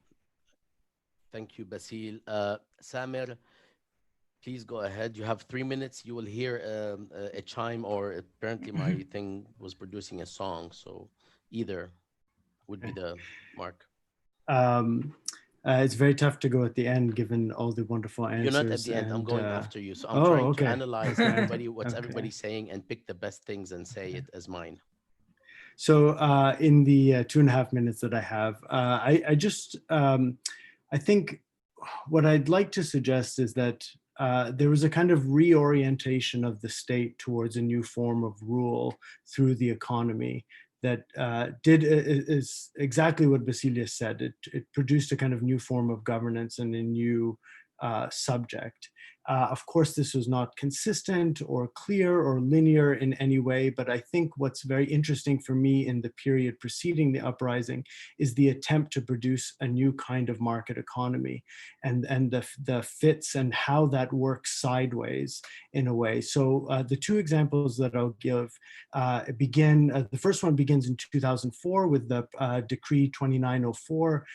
Thank you, Basil. Samir, please go ahead. You have 3 minutes. You will hear a chime, or apparently my thing was producing a song. So either would be the mark. It's very tough to go at the end, given all the wonderful answers. You're not at the end. I'm going after you. So I'm oh, trying okay. to analyze Okay. everybody, what's Okay. everybody saying, and pick the best things and say it as mine. So in the 2.5 minutes that I have, I think what I'd like to suggest is that there was a kind of reorientation of the state towards a new form of rule through the economy that is exactly what Basilia said. It produced a kind of new form of governance and a new subject. Of course, this was not consistent or clear or linear in any way, but I think what's very interesting for me in the period preceding the uprising is the attempt to produce a new kind of market economy and the fits and how that works sideways in a way. So the two examples that I'll give the first one begins in 2004 with the Decree 2904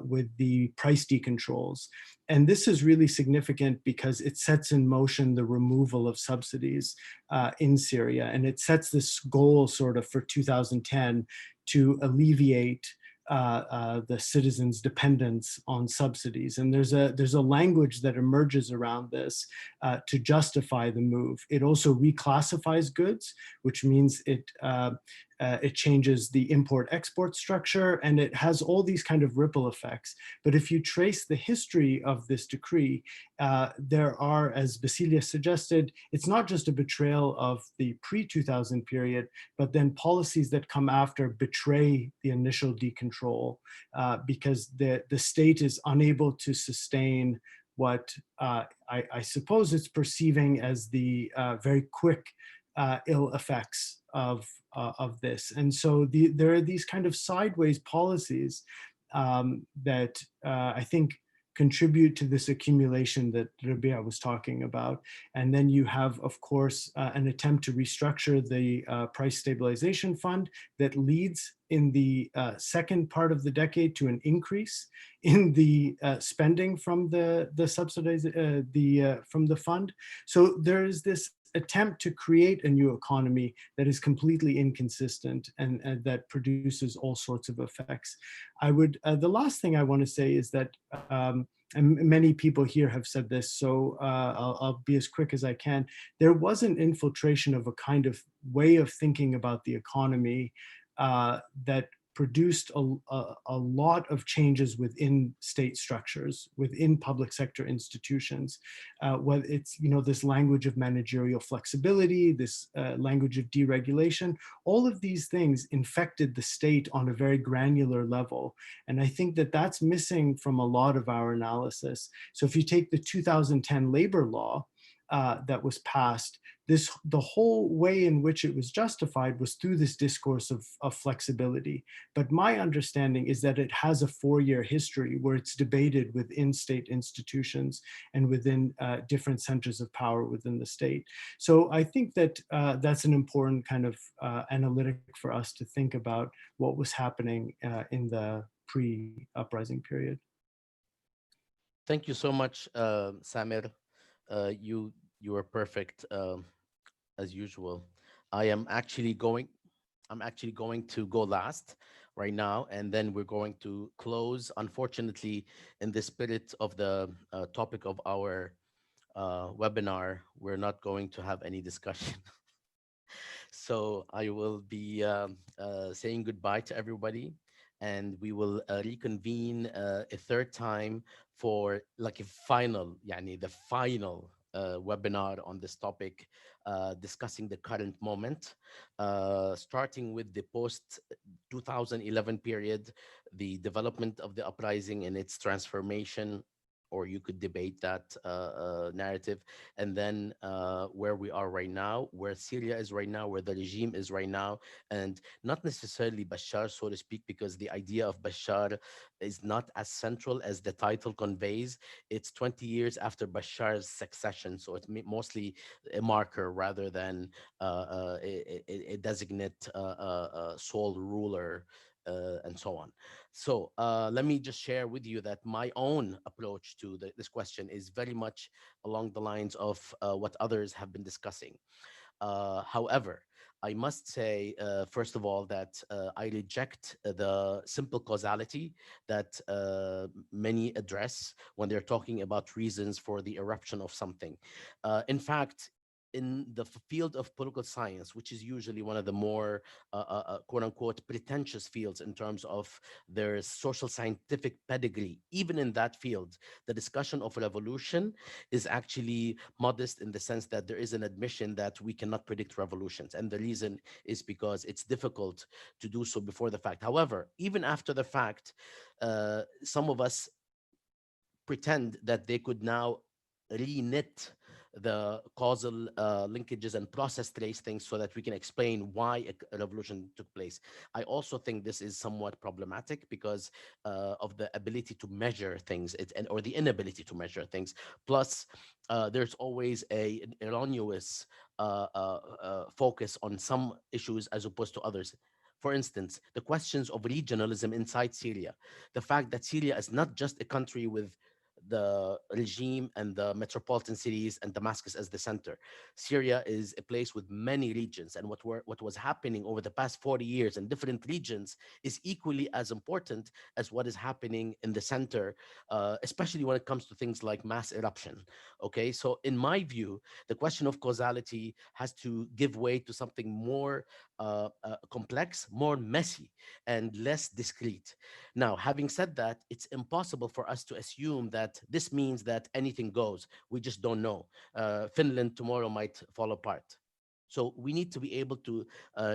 with the price decontrols. And this is really significant because it sets in motion the removal of subsidies in Syria. And it sets this goal sort of for 2010 to alleviate the citizens' dependence on subsidies. And there's a language that emerges around this to justify the move. It also reclassifies goods, which means it it changes the import-export structure, and it has all these kind of ripple effects. But if you trace the history of this decree, there are, as Basilia suggested, it's not just a betrayal of the pre-2000 period, but then policies that come after betray the initial decontrol, because the state is unable to sustain what I suppose it's perceiving as the very quick ill effects of this. And so there are these kind of sideways policies that I think contribute to this accumulation that Rabia was talking about. And then you have, of course, an attempt to restructure the price stabilization fund that leads in the second part of the decade to an increase in the spending from the from the fund. So there is this attempt to create a new economy that is completely inconsistent and that produces all sorts of effects. I would, the last thing I want to say is that, and many people here have said this, so I'll be as quick as I can. There was an infiltration of a kind of way of thinking about the economy that produced a lot of changes within state structures, within public sector institutions. Whether it's, you know, this language of managerial flexibility, this language of deregulation, all of these things infected the state on a very granular level. And I think that that's missing from a lot of our analysis. So if you take the 2010 labor law that was passed, the whole way in which it was justified was through this discourse of flexibility. But my understanding is that it has a 4-year history where it's debated within state institutions and within different centers of power within the state. So I think that that's an important kind of analytic for us to think about what was happening in the pre-uprising period. Thank you so much, Samir. You are perfect as usual. I am actually going. I'm actually going to go last right now, and then we're going to close. Unfortunately, in the spirit of the topic of our webinar, we're not going to have any discussion. So I will be saying goodbye to everybody, and we will reconvene a third time for like a final, yani the final webinar on this topic, discussing the current moment, starting with the post 2011 period, the development of the uprising and its transformation, or you could debate that narrative, and then where we are right now, where Syria is right now, where the regime is right now, and not necessarily Bashar, so to speak, because the idea of Bashar is not as central as the title conveys. It's 20 years after Bashar's succession, so it's mostly a marker rather than a designate sole ruler. And so on. So let me just share with you that my own approach to this question is very much along the lines of what others have been discussing. However, I must say, first of all, that I reject the simple causality that many address when they're talking about reasons for the eruption of something. In fact, in the field of political science, which is usually one of the more quote unquote pretentious fields in terms of their social scientific pedigree, even in that field, the discussion of revolution is actually modest in the sense that there is an admission that we cannot predict revolutions. And the reason is because it's difficult to do so before the fact. However, even after the fact, some of us pretend that they could now re-knit the causal linkages and process trace things so that we can explain why a revolution took place. I also think this is somewhat problematic because of the ability to measure things or the inability to measure things. Plus, there's always an erroneous focus on some issues as opposed to others. For instance, the questions of regionalism inside Syria, the fact that Syria is not just a country with the regime and the metropolitan cities and Damascus as the center. Syria is a place with many regions, and what was happening over the past 40 years in different regions is equally as important as what is happening in the center, especially when it comes to things like mass eruption. Okay, so in my view, the question of causality has to give way to something more complex, more messy, and less discrete. Now, having said that, it's impossible for us to assume that this means that anything goes. We just don't know. Finland tomorrow might fall apart. So we need to be able to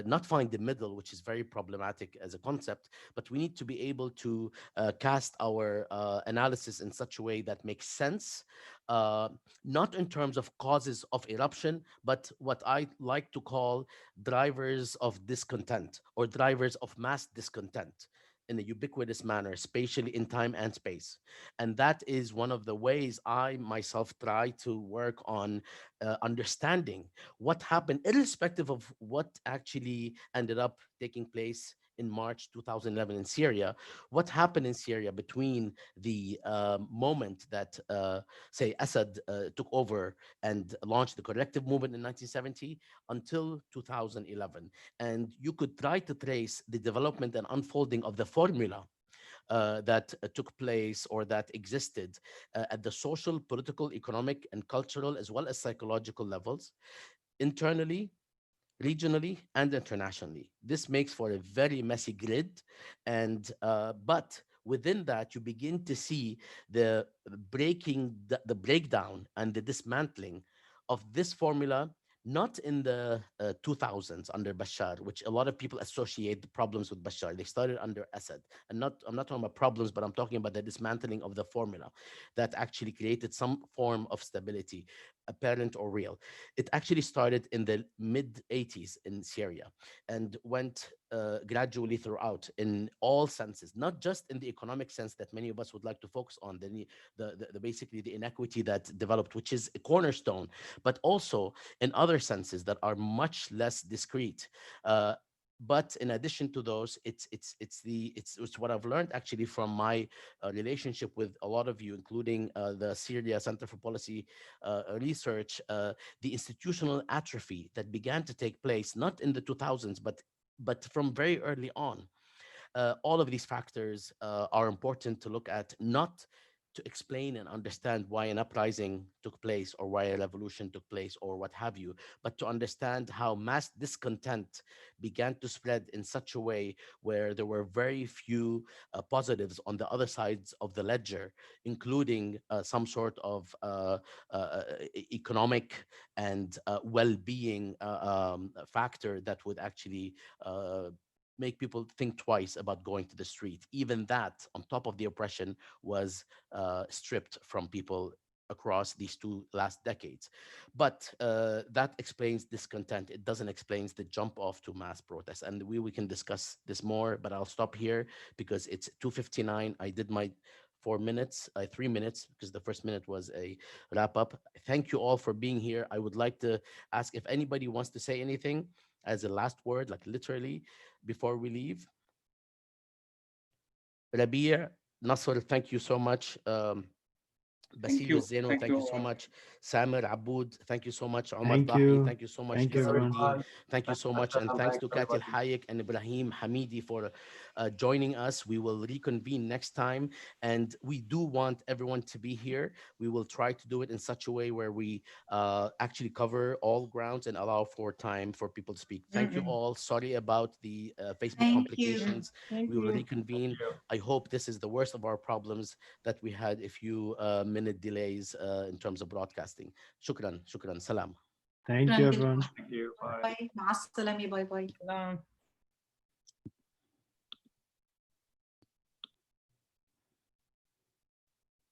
not find the middle, which is very problematic as a concept, but we need to be able to cast our analysis in such a way that makes sense, uh, not in terms of causes of eruption, but what I like to call drivers of discontent or drivers of mass discontent in a ubiquitous manner, spatially in time and space. And that is one of the ways I myself try to work on understanding what happened, irrespective of what actually ended up taking place in March 2011 in Syria. What happened in Syria between the moment that, say, Assad took over and launched the corrective movement in 1970 until 2011. And you could try to trace the development and unfolding of the formula that took place or that existed at the social, political, economic, and cultural, as well as psychological levels, internally, regionally, and internationally. This makes for a very messy grid, and but within that, you begin to see the the breakdown and the dismantling of this formula. Not in the 2000s under Bashar, which a lot of people associate the problems with Bashar. They started under Assad, and I'm not talking about problems, but I'm talking about the dismantling of the formula that actually created some form of stability, apparent or real. It actually started in the mid 80s in Syria and went gradually throughout in all senses, not just in the economic sense that many of us would like to focus on, the basically the inequity that developed, which is a cornerstone, but also in other senses that are much less discrete. But in addition to those, it's what I've learned actually from my relationship with a lot of you, including the Syria Center for Policy Research, the institutional atrophy that began to take place not in the 2000s, but from very early on. All of these factors are important to look at, not to explain and understand why an uprising took place or why a revolution took place or what have you, but to understand how mass discontent began to spread in such a way where there were very few positives on the other sides of the ledger, including some sort of economic and well-being factor that would actually make people think twice about going to the street. Even that, on top of the oppression, was stripped from people across these two last decades. But that explains discontent. It doesn't explain the jump off to mass protests. And we can discuss this more, but I'll stop here because it's 2:59. I did my 4 minutes, 3 minutes, because the first minute was a wrap up. Thank you all for being here. I would like to ask if anybody wants to say anything as a last word, like literally, before we leave. Rabia, Nasser, thank you so much. Thank Basil you. Zeno, Thank thank you you. so much. Samer Aboud, thank you so much. Omar Thank Tahi, you. thank you so much. Thank you, Isar everyone. Din, thank you Thanks, so much. And Hassan. thanks Thanks, to Katil everybody. Hayek and Ibrahim Hamidi for joining us. We will reconvene next time. And we do want everyone to be here. We will try to do it in such a way where we actually cover all grounds and allow for time for people to speak. Thank you all. Sorry about the Facebook Thank you. complications. Thank We will you. Thank reconvene. you. I hope this is the worst of our problems, that we had a few minute delays in terms of broadcasting. Shukran, shukran, salam. Thank you, everyone. Thank you. Bye. Bye. مع السلامة. باي باي. Salam.